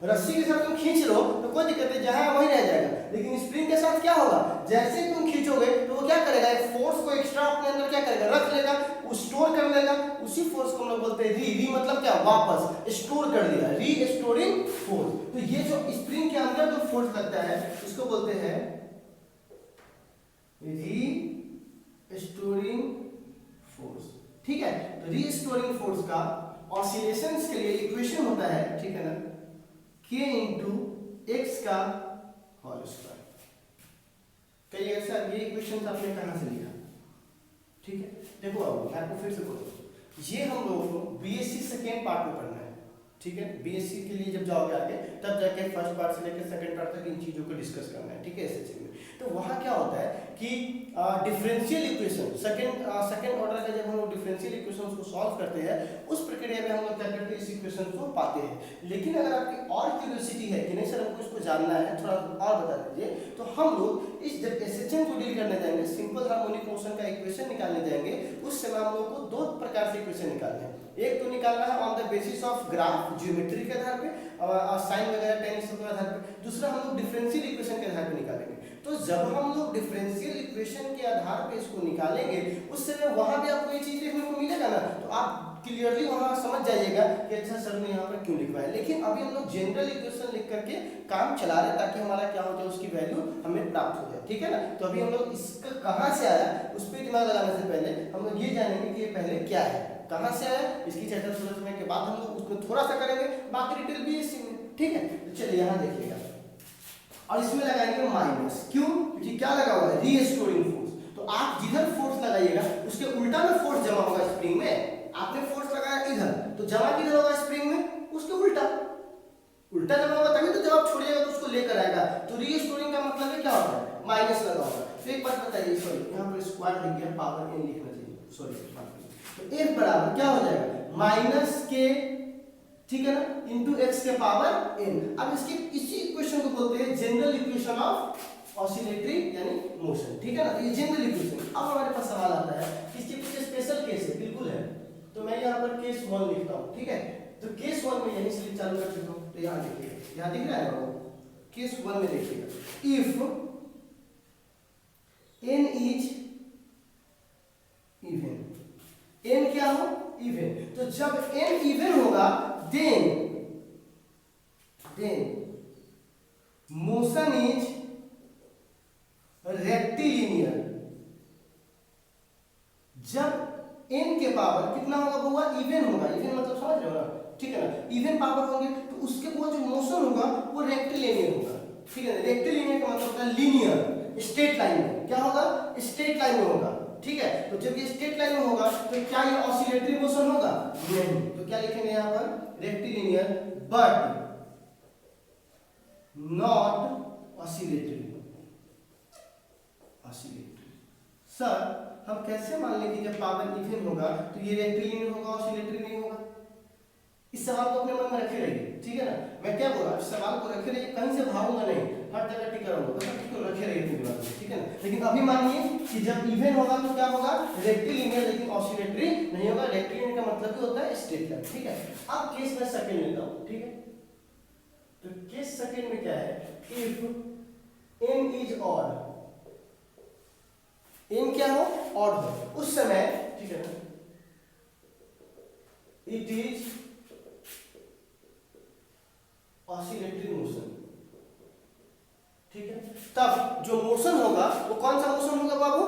रस्सी के साथ तुम खींच लो तो कोई दिक्कत नहीं, जहां वहीं रह जाएगा, लेकिन स्प्रिंग के साथ क्या होगा, जैसे ही तुम खींचोगे तो वो क्या करेगा, एक फोर्स को एक्स्ट्रा अपने अंदर क्या करेगा, रख लेगा, वो स्टोर कर लेगा। उसी फोर्स को हम लोग बोलते हैं री मतलब क्या, वापस स्टोर कर दिया, रीस्टोरिंग फोर्स। तो ये जो स्प्रिंग के अंदर जो फोर्स लगता है उसको बोलते हैं रीस्टोरिंग फोर्स। ठीक है, तो रीस्टोरिंग फोर्स का ऑसिलेशंस के लिए इक्वेशन होता है, ठीक है ना, k इंटू एक्स का होल स्क्वायर। कहिएगा सर ये इक्वेशन आपने कहां से लिखा, ठीक है, देखो अब मैं आपको फिर से बोलूं, ये हम लोगों को बीएससी सेकेंड पार्ट में पढ़ना है। ठीक है, बीएससी के लिए जब जाओगे आगे तब जाके फर्स्ट पार्ट से लेकर सेकंड पार्ट तक इन चीजों को डिस्कस करना है। ठीक है, एसएससी में तो वहां क्या होता है कि डिफरेंशियल इक्वेशन, सेकंड ऑर्डर का जब हम लोग डिफरेंशियल इक्वेशंस को सॉल्व करते हैं, उस प्रक्रिया में हम लोग क्या करते हैं, इस इक्वेशन को पाते हैं। लेकिन अगर आपकी और क्यूरियोसिटी है कि नहीं सर हमको इसको जानना है, थोड़ा और बता दीजिए, तो हम लोग इस जब एसएचएम को डील करने जाएंगे, सिंपल हार्मोनिक मोशन का इक्वेशन निकालने जाएंगे, उस समय हम लोग को 2 प्रकार से इक्वेशन निकालने हैं। एक तो निकालना है on the basis of graph, geometry के आधार पे और साइन वगैरह टेन के आधार पे। दूसरा हम लोग डिफरेंशियल इक्वेशन के आधार पे निकालेंगे। तो जब हम लोग डिफरेंशियल इक्वेशन के आधार पे इसको निकालेंगे उस समय वहां भी आपको ये चीज देखने को मिलेगा ना, तो आप क्लियरली वहां समझ जाइएगा कि अच्छा सर ने यहाँ पर क्यों लिखवा है। लेकिन अभी हम लोग जनरल इक्वेशन लिख करके काम चला रहे हैं ताकि हमारा क्या हो जाए, उसकी वैल्यू हमें प्राप्त हो जाए, ठीक है ना। तो अभी हम लोग इसका कहाँ से आया उस पर दिमाग लगाने से पहले हम लोग ये जानेंगे कि ये पहले क्या है, कहाँ से आया, इसकी चर्चा थोड़े समय के बाद हम लोग उसमें थोड़ा सा करेंगे, बाकी डिटेल भी इसी में, ठीक है। तो चलिए यहाँ देखिएगा और इसमें लगाएंगे माइनस, क्यों, क्योंकि क्या लगा हुआ है, रीस्टोरिंग फोर्स। तो आप जिधर फोर्स लगाइएगा उसके उल्टा में फोर्स जमा होगा स्प्रिंग में। आपने फोर्स लगाया इधर तो जमा किधर होगा स्प्रिंग में, उसके उल्टा, उल्टा जमा होगा तभी तो जब आप छोड़िएगा तो उसको लेकर आएगा। तो रीस्टोरिंग का मतलब है क्या होता है, माइनस लगा होगा। तो एक बात बताइए, सॉरी यहाँ पर स्क्वायर लिख गया, पावर n लिखना चाहिए, सॉरी। तो f बराबर क्या हो जाएगा, माइनस के, ठीक है ना, इंटू एक्स के पावर n। अब इसके इसी इक्वेशन को बोलते हैं जनरल इक्वेशन ऑफ ऑसिलेटरी यानी मोशन, ठीक है ना। तो ये जनरल इक्वेशन। अब हमारे पास सवाल आता है इसके पीछे स्पेशल केस है, बिल्कुल है। तो मैं यहाँ पर केस 1 लिखता हूँ, ठीक है। तो केस 1 में यहीं से चालू कर चुका हूँ। तो यहाँ देखिए, यहाँ दिख रहा है ना, केस 1 में देखिएगा, if n is even, n क्या हो, इवन। तो जब n इवन होगा देन मोशन इज रेक्टिलिनियर। जब n के पावर कितना होगा बउआ, इवन होगा, इवन मतलब समझ रहे हो ना, ठीक है ना, इवन पावर होंगे तो उसके वो जो मोशन होगा वो रेक्टिलिनियर होगा, ठीक है ना। रेक्टिलिनियर का मतलब होता है लीनियर, स्ट्रेट लाइन में। क्या होगा, स्ट्रेट लाइन में होगा, ठीक है। तो जब ये स्ट्रेट लाइन में होगा तो क्या ये ऑसिलेटरी मोशन होगा, नहीं। तो क्या लिखेंगे यहाँ पर, rectilinear but not oscillatory. Sir हम कैसे मान लें कि जब पावर इवन होगा तो ये रेक्टिलिनियर होगा, ऑसिलेटरी नहीं होगा। इस सवाल को अपने मन में रखे रहिए, ठीक है ना। मैं क्या बोल रहा हूँ, इस सवाल को रखे रहिए, कहीं से भागूंगा नहीं, हर जगह टिका रहूंगा, बस इसको रखे रहिए अपने दिमाग में, ठीक है ना। लेकिन अभी मानिए कि जब इवन होगा तो क्या होगा, रेक्टिलिनियर, लेकिन ऑसिलेटरी नहीं होगा। रेक्टिलिनियर का मतलब भी होता है स्ट्रेट लाइन, ठीक है। अब केस में सेकंड लेता हूँ, ठीक है। तो केस सेकंड में क्या है, if n is odd, n क्या हो, ऑड हो, उस समय, ठीक है ना, इट इज ऑसिलेटरी मोशन, ठीक है। तब जो मोशन होगा वो कौन सा मोशन होगा बाबू,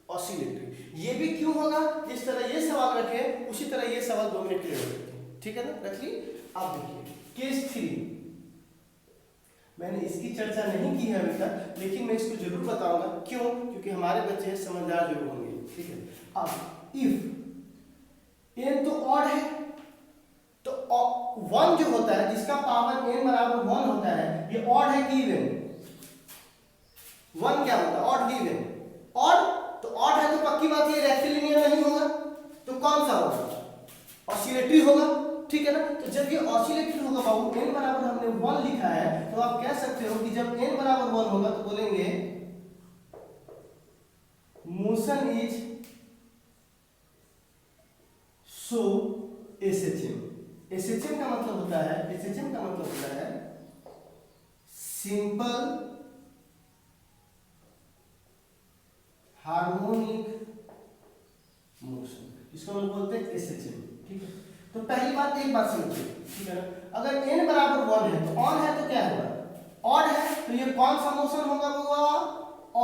ऑसिलेटरी। ये भी क्यों होगा, जिस तरह ये सवाल रखे उसी तरह ये सवाल 2 मिनट के लिए रखें, ठीक है ना, रख ली। अब देखिए केस 3, मैंने इसकी चर्चा नहीं की है अभी तक, लेकिन मैं इसको जरूर बताऊंगा, क्यों, क्योंकि हमारे बच्चे समझदार जरूर होंगे, ठीक है। अब इफ n तो ऑड है, तो 1 जो होता है जिसका पावर n बराबर 1 होता है, ये ऑड है कि इवन, 1 क्या होता है, ऑड की इवन, ऑड। तो ऑड है तो पक्की बात ये रेक्टिलिनियर नहीं होगा, तो कौन सा होगा, ऑसिलेटरी होगा, ठीक है ना। तो जब ये ऑसिलेटरी होगा बाबू, n बराबर हमने 1 लिखा है, तो आप कह सकते हो कि जब n बराबर 1 होगा तो बोलेंगे motion is so SHM। SHM का मतलब होता है, SHM का मतलब होता है सिंपल हार्मोनिक मोशन, इसको हम बोलते हैं SHM, ठीक है। तो पहली बात, एक बात समझिए, ठीक है ना, अगर n बराबर 1 है तो ऑन है तो क्या होगा, ऑड है, तो ये कौन सा मोशन होगा बउआ,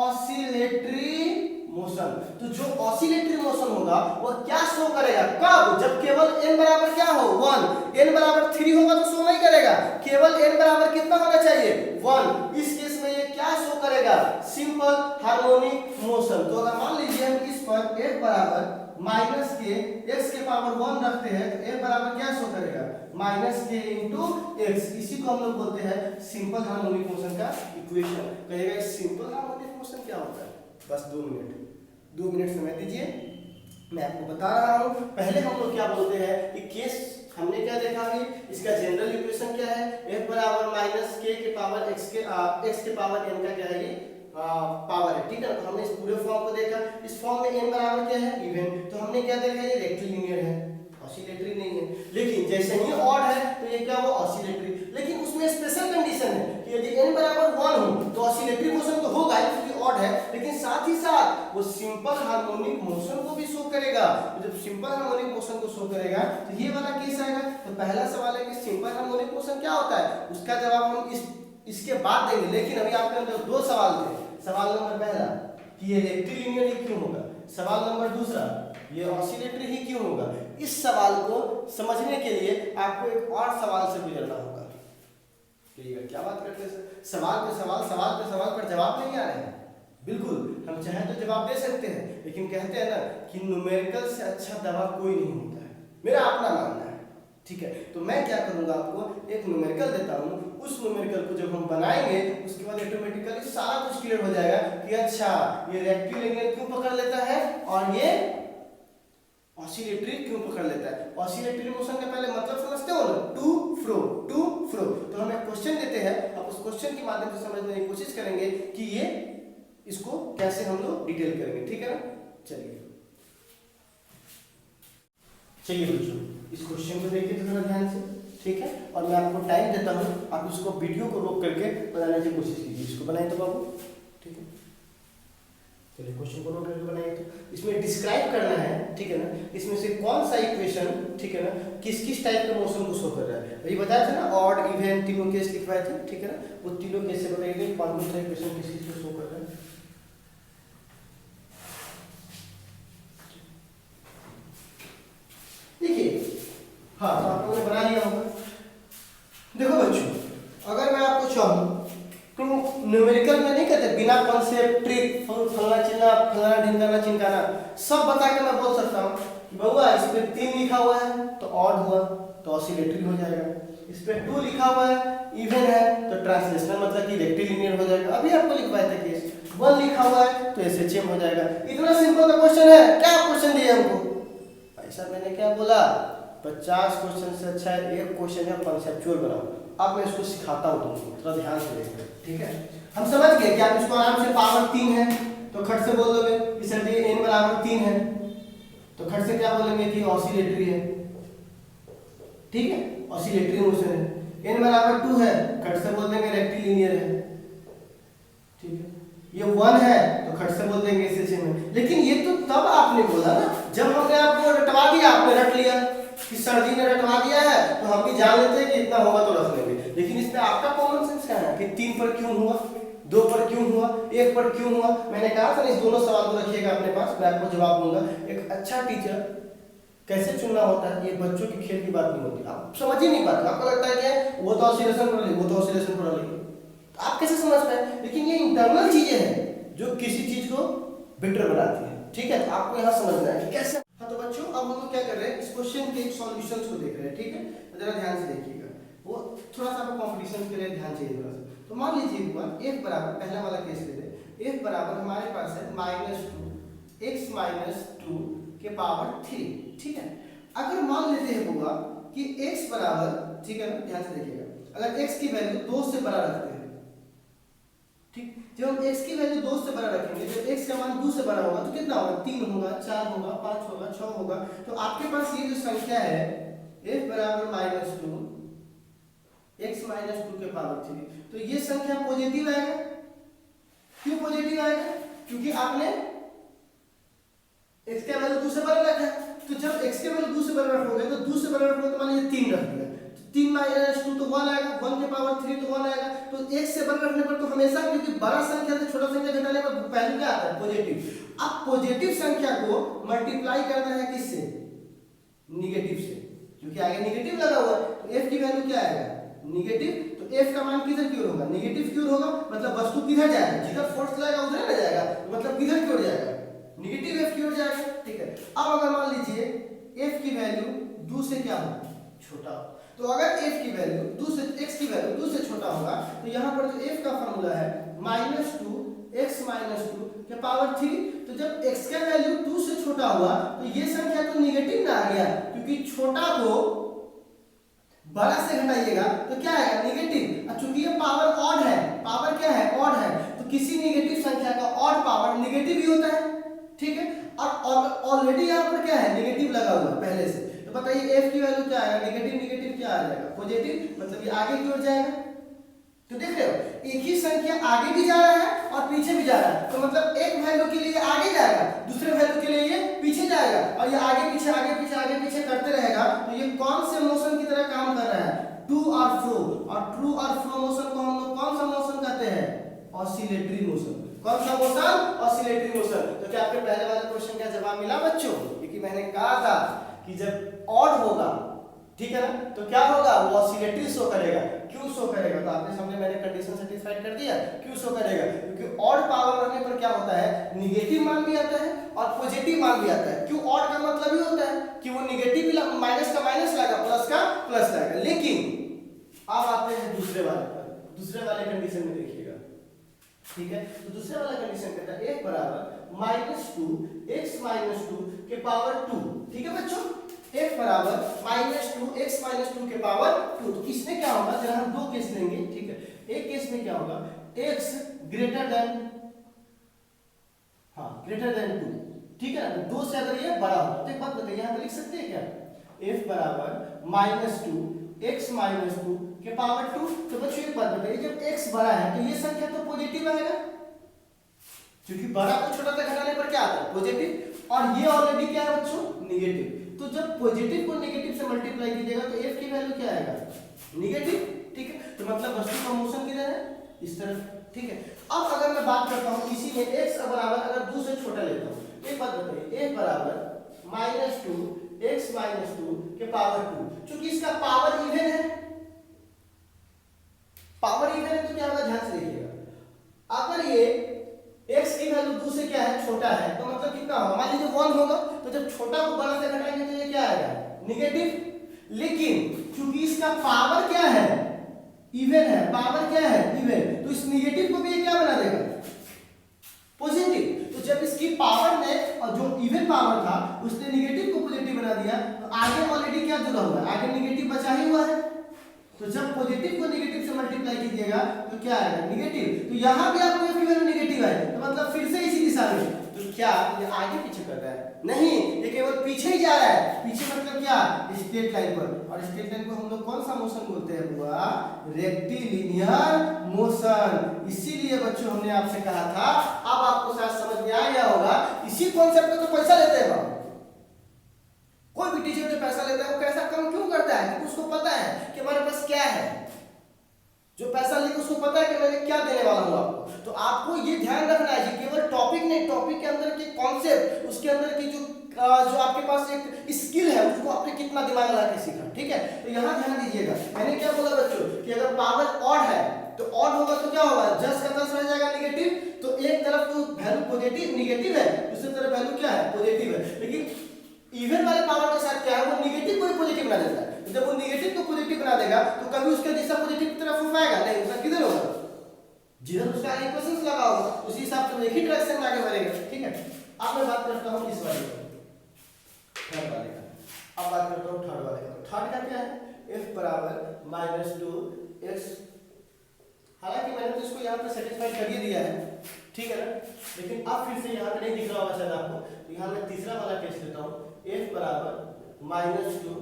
ऑसिलेटरी मोशन। तो जो ऑसिलेटरी मोशन होगा वो क्या शो करेगा, कब, जब केवल n बराबर क्या हो, 1। n बराबर 3 होगा तो शो नहीं करेगा, केवल n बराबर कितना होना चाहिए, 1। इस केस में ये क्या शो करेगा, सिंपल हार्मोनिक मोशन। तो अगर मान लीजिए हम इस पर f बराबर माइनस के x के पावर 1 रखते हैं तो f बराबर क्या शो करेगा, माइनस के इंटू एक्स। इसी को हम लोग बोलते हैं सिंपल हार्मोनिक मोशन का इक्वेशन। कहिएगा सिंपल हार्मोनिक मोशन क्या होता है, बस 2 मिनट समय दीजिए, मैं आपको बता रहा हूं। पहले हम लोग क्या बोलते हैं कि केस हमने क्या देखा है, इसका जनरल इक्वेशन क्या है, f बराबर माइनस k के पावर x के पावर n का क्या है, ये पावर है, ठीक है। तो हमने इस पूरे फॉर्म को देखा, इस फॉर्म में n बराबर क्या है, इवन। तो हमने क्या देखा, ये रेक्टिलिनियर है, ऑसिलेटरी नहीं है। लेकिन जैसे ही ऑड है तो ये क्या, वो ऑसिलेटरी। लेकिन उसमें स्पेशल कंडीशन है कि यदि n बराबर 1 हो तो ऑसिलेटरी ऑसिलेटरी मोशन तो होगा ही क्योंकि ऑड है, लेकिन साथ ही साथ वो सिंपल हार्मोनिक मोशन को भी शो करेगा। तो जब सिंपल हार्मोनिक मोशन को शो करेगा तो ये वाला केस आएगा। तो पहला सवाल है कि सिंपल हार्मोनिक मोशन क्या होता है, उसका जवाब हम इसके बाद देंगे। लेकिन अभी आपके अंदर दो सवाल थे। सवाल नंबर पहला कि ये रेक्टिलिनियर ही क्यों होगा, सवाल नंबर दूसरा ये ऑसिलेटरी ही क्यों होगा। इस सवाल को समझने के लिए आपको एक और सवाल से गुजरना होगा। क्या बात करते हैं सर, सवाल पे सवाल पर जवाब नहीं आ रहे हैं। बिल्कुल, हम चाहे तो जवाब दे सकते हैं, लेकिन कहते हैं ना कि न्यूमेरिकल से अच्छा दवा कोई नहीं होता है, मेरा अपना मानना है। ठीक है, तो मैं क्या करूंगा, आपको एक न्यूमेरिकल देता हूं। उस न्यूमेरिकल को जब हम बनाएंगे उसके बाद ऑटोमेटिकली सारा कुछ क्लियर हो जाएगा कि अच्छा ये रेक्टिलिनियर क्यों पकड़ लेता है और ये ऑसिलेटरी क्यों पकड़ लेता है। ऑसिलेटरी मोशन का पहले मतलब समझते हो ना, टू फ्रो टू फ्रो। तो हम एक क्वेश्चन देते हैं, अब उस क्वेश्चन के माध्यम से समझने की कोशिश करेंगे कि ये इसको कैसे हम लोग डिटेल करेंगे। ठीक है ना, चलिए बच्चों इस क्वेश्चन को देखिए तो थोड़ा ध्यान से। ठीक है, और मैं आपको टाइम देता हूँ, आप इसको वीडियो को रोक करके बनाने की कोशिश कीजिए। इसको बनाए तो बाबू, ठीक है, चलिए क्वेश्चन को रोक करके बनाइए। तो इसमें डिस्क्राइब करना है, ठीक है ना, इसमें से कौन सा इक्वेशन, ठीक है ना, किस किस टाइप के मोशन को शो कर रहा है। ये बताया था ना, ऑड इवन तीनों केस लिखवाए थे। ठीक है ना, वो तीनों केस से बताइए कौन सा इक्वेशन किस किस को शो कर रहा है। देखिए, हाँ तो आप लोगों ने बना लिया होगा। देखो बच्चों, अगर मैं आपको चाहूँ तो न्यूमेरिकल में नहीं कहते बिना कॉन्सेप्ट ट्रिक फलना चिन्ह फलना ढिमकाना चिमकाना सब बता के मैं बोल सकता हूँ कि बउआ इस पे 3 लिखा हुआ है तो ऑड हुआ तो ऑसिलेटरी हो जाएगा, इस पे 2 लिखा हुआ है इवन है तो ट्रांसलेशनल मतलब कि रेक्टिलिनियर हो जाएगा। अभी आपको लिखवाया था केस 1 लिखा हुआ है तो एसएचएम हो जाएगा। इतना सिंपल का क्वेश्चन है, क्या क्वेश्चन दिया हमको ऐसा। मैंने क्या बोला, 50 क्वेश्चन से अच्छा है एक क्वेश्चन है कॉन्सेप्चुअल बनाओ। अब मैं इसको सिखाता हूँ तुमको, थोड़ा ध्यान से देखना। ठीक है, हम समझ गए कि आप इसको आराम से पावर 3 है तो खट से बोल दोगे कि सर ये n बराबर 3 है तो खट से क्या बोलेंगे कि ऑसिलेटरी है। ठीक है, ऑसिलेटरी मोशन है। n बराबर 2 है खट से बोल देंगे रेक्टिलिनियर है। ठीक है, ये 1 है तो खट से बोल देंगे एसएचएम है। लेकिन ये तो तब आपने बोला ना जब हमने आपको रटवा दिया, आपने रट लिया कि सर्दी ने रटवा दिया है तो हम भी जान लेते हैं कि इतना होगा तो रख लेंगे। लेकिन इसमें आपका कॉमन सेंस क्या है कि 3 पर क्यों हुआ, 2 पर क्यों हुआ, 1 पर क्यों हुआ। मैंने कहा था इस दोनों सवाल को रखिएगा अपने पास, मैं आपको जवाब दूंगा। एक अच्छा टीचर कैसे चुनना होता है, ये बच्चों की खेल की बात नहीं होती। आप समझ ही नहीं पाते, आपको लगता है कि वो तो ऑसिलेशन पढ़ ली, वो तो ऑसिलेशन पढ़ ली, आप कैसे समझ पाए। लेकिन ये इंटरनल चीजें हैं जो किसी चीज को बेटर बनाती है। ठीक है, तो आपको यहाँ समझना है कि कैसे। हाँ तो बच्चों अब हम लोग क्या कर रहे हैं, इस क्वेश्चन के सॉल्यूशंस को देख रहे हैं। ठीक है, तो जरा ध्यान से देखिएगा, वो थोड़ा सा आपको कंपटीशन के लिए ध्यान चाहिए थोड़ा सा। तो मान लीजिए एक बार f बराबर, पहला वाला केस ले लें, f बराबर हमारे पास है -2 x - 2 के पावर 3। ठीक है, अगर मान लेते हैं बुआ कि x बराबर, ठीक है ना, ध्यान से देखिएगा, अगर x की वैल्यू 2 से बड़ा रखते हैं, ठीक, जब हम x की वैल्यू 2 से बड़ा रखेंगे, जब x का मान 2 से बड़ा होगा तो कितना होगा, 3 होगा, 4 होगा, 5 होगा, 6 होगा। तो आपके पास ये जो संख्या है f बराबर -2 x - 2 के पावर 3, तो ये संख्या पॉजिटिव आएगा। क्यों पॉजिटिव आएगा, क्योंकि आपने x का वैल्यू 2 से बड़ा रखा है। तो जब x के वैल्यू 2 से बड़ा रखोगे तो 2 से बड़ा रखोगे तो मान लीजिए 3 रख दिया, 3 - 2 तो 1 आएगा, 1 के पावर 3 तो 1 आएगा। तो एक से बड़ा रखने पर तो हमेशा, क्योंकि बड़ा संख्या से छोटा संख्या घटाने पर पहले क्या आता है, पॉजिटिव। अब पॉजिटिव संख्या को मल्टीप्लाई करना है किससे, निगेटिव से, क्योंकि आगे निगेटिव लगा हुआ है। तो f की वैल्यू क्या आएगा, निगेटिव। तो f का मान किधर की ओर होगा, निगेटिव की ओर होगा। मतलब वस्तु किधर जाएगा, जिधर फोर्स लगेगा उधर ना जाएगा, मतलब किधर की ओर जाएगा, निगेटिव f की ओर जाएगा। ठीक है, अब अगर मान लीजिए f की वैल्यू 2 से क्या होगा, छोटा, तो अगर f की वैल्यू 2 से, x की वैल्यू 2 से छोटा होगा तो यहाँ पर जो f का फार्मूला है -2 x - 2 के पावर 3। तो जब x का वैल्यू 2 से छोटा हुआ तो ये संख्या तो निगेटिव ना आ गया, क्योंकि छोटा को बड़ा से घटाइएगा तो क्या आएगा, निगेटिव। और चूंकि ये पावर ऑड है, पावर क्या है, ऑड है, तो किसी निगेटिव संख्या का ऑड पावर निगेटिव ही होता है। ठीक है, और ऑलरेडी यहाँ पर क्या है, निगेटिव लगा हुआ है पहले से। तो बताइए f की वैल्यू क्या आएगा, निगेटिव निगेटिव क्या आ जाएगा, पॉजिटिव, मतलब ये आगे की ओर जाएगा। तो देख रहे हो एक ही संख्या आगे भी जा रहा है और पीछे भी जा रहा है, तो मतलब एक वैल्यू के लिए आगे जाएगा, दूसरे वैल्यू के लिए ये पीछे जाएगा, और ये आगे पीछे आगे पीछे आगे पीछे करते रहेगा। तो ये कौन से मोशन की तरह काम कर रहा है? टू और फ्रो। और ट्रू और फ्रो मोशन को हम लोग कौन सा मोशन कहते हैं? Oscillatory motion. कौन सा मोशन? Oscillatory motion. तो क्या आपके पहले वाले क्वेश्चन का जवाब मिला बच्चों? क्योंकि मैंने कहा था कि जब ऑड होगा, ठीक है ना, तो क्या होगा? वो ऑसिलेटरी शो करेगा। क्यों शो करेगा? तो आपके सामने मैंने कंडीशन सेटिस्फाइड कर दिया। क्यों शो करेगा? क्योंकि ऑड पावर रहने पर क्या होता है? निगेटिव मान भी आता है और पॉजिटिव मान भी आता है। क्यों? ऑड का मतलब ही होता है कि वो निगेटिव माइनस का माइनस लाएगा, प्लस का प्लस लाएगा। लेकिन अब आते हैं दूसरे वाले पर। दूसरे वाले कंडीशन में देखिएगा, ठीक है। तो दूसरे वाला कंडीशन कहता है एक बराबर -2 x - 2 के पावर 2, ठीक है बच्चों। एक बराबर -2 x - 2 के पावर 2। तो इसमें क्या होगा? जरा हम दो केस लेंगे, ठीक है। एक केस में क्या होगा? x ग्रेटर देन 2, ठीक है ना। 2 से अगर ये बड़ा हो तो एक बात बताइए, यहां पर लिख सकते हैं क्या? f बराबर -2 x - 2 के पावर 2। तो बच्चों एक बात बताइए, जब x बड़ा है तो ये संख्या तो पॉजिटिव आएगा, क्योंकि बड़ा को छोटा तक घटाने पर क्या आता है? पॉजिटिव। और ये ऑलरेडी क्या है बच्चों? निगेटिव। तो जब पॉजिटिव को नेगेटिव से मल्टीप्लाई कीजिएगा तो f की वैल्यू क्या आएगा? निगेटिव, ठीक है। तो मतलब वस्तु का मोशन किधर है? इस तरफ, ठीक है। अब अगर मैं बात करता हूं इसी में x बराबर अगर 2 से छोटा लेता हूं, एक बात बताइए, f बराबर -2 x - 2 के पावर 2। चूंकि इसका पावर इवन है, पावर इवन है, तो क्या होगा? ध्यान से देखिएगा। अगर ये x की वैल्यू 2 से क्या है? छोटा है, तो मतलब कितना होगा? मान लीजिए 1 होगा, तो जब छोटा को बड़ा से घटाएंगे तो ये क्या आएगा? निगेटिव। लेकिन क्योंकि इसका पावर क्या है? इवन है। पावर क्या है? इवन। तो इस निगेटिव को भी ये क्या बना देगा? पॉजिटिव। तो जब इसकी पावर ने और जो इवन पावर था उसने निगेटिव को पॉजिटिव बना दिया, तो आगे ऑलरेडी क्या जुड़ा हुआ है? आगे निगेटिव बचा ही हुआ है। तो जब पॉजिटिव को नेगेटिव से मल्टीप्लाई कीजिएगा तो क्या आएगा? निगेटिव। तो यहां भी आपको f की वैल्यू नेगेटिव है, तो मतलब फिर से इसी दिशा में। तो क्या ये आगे पीछे कर रहा है? नहीं, ये केवल पीछे ही जा रहा है। पीछे मतलब क्या? स्ट्रेट लाइन पर। और स्ट्रेट लाइन को हम लोग कौन सा मोशन बोलते हैं बुआ? Rectilinear motion. इसीलिए बच्चों हमने आपसे कहा था, अब आपको शायद समझ में आ गया होगा, इसी कॉन्सेप्ट का तो पैसा लेते हैं। कोई भी टीचर जो पैसा लेता है वो कैसा काम क्यों करता है? क्योंकि उसको पता है कि हमारे पास क्या है। जो पैसा लेके उसको पता है कि मैं क्या देने वाला हूं आपको। तो आपको ये ध्यान रखना है कि केवल टॉपिक नहीं, टॉपिक के अंदर के कॉन्सेप्ट, उसके अंदर की जो आपके पास एक स्किल है उसको आपने कितना दिमाग लगा के सीखा, ठीक है। तो यहाँ ध्यान दीजिएगा, मैंने क्या बोला बच्चों कि अगर पावर ऑड है तो ऑड होगा तो क्या होगा? 10 का 10 रह जाएगा निगेटिव। तो एक तरफ तो वैल्यू पॉजिटिव निगेटिव है, दूसरी तरफ वैल्यू क्या है? पॉजिटिव है। लेकिन इवन वाले पावर के साथ क्या है? वो निगेटिव को पॉजिटिव बना देता है। तो जब वो निगेटिव को पॉजिटिव बना देगा तो कभी उसका दिशा पॉजिटिव की तरफ हो पाएगा नहीं, उसका किधर होगा? जिधर उसका इक्वेशंस लगा होगा उसी हिसाब से वो एक ही डायरेक्शन में आगे बढ़ेगा, ठीक है। अब मैं बात करता हूं इस वाले का, थर्ड वाले का। अब बात करता हूं थर्ड वाले का। थर्ड का क्या है? f बराबर -2x। हालांकि मैंने तो इसको यहाँ पे सेटिस्फाई कर ही दिया है, ठीक है ना। लेकिन अब फिर से यहाँ पे नहीं दिख रहा होगा शायद आपको, तो यहाँ मैं तीसरा वाला केस लेता हूँ। f बराबर -2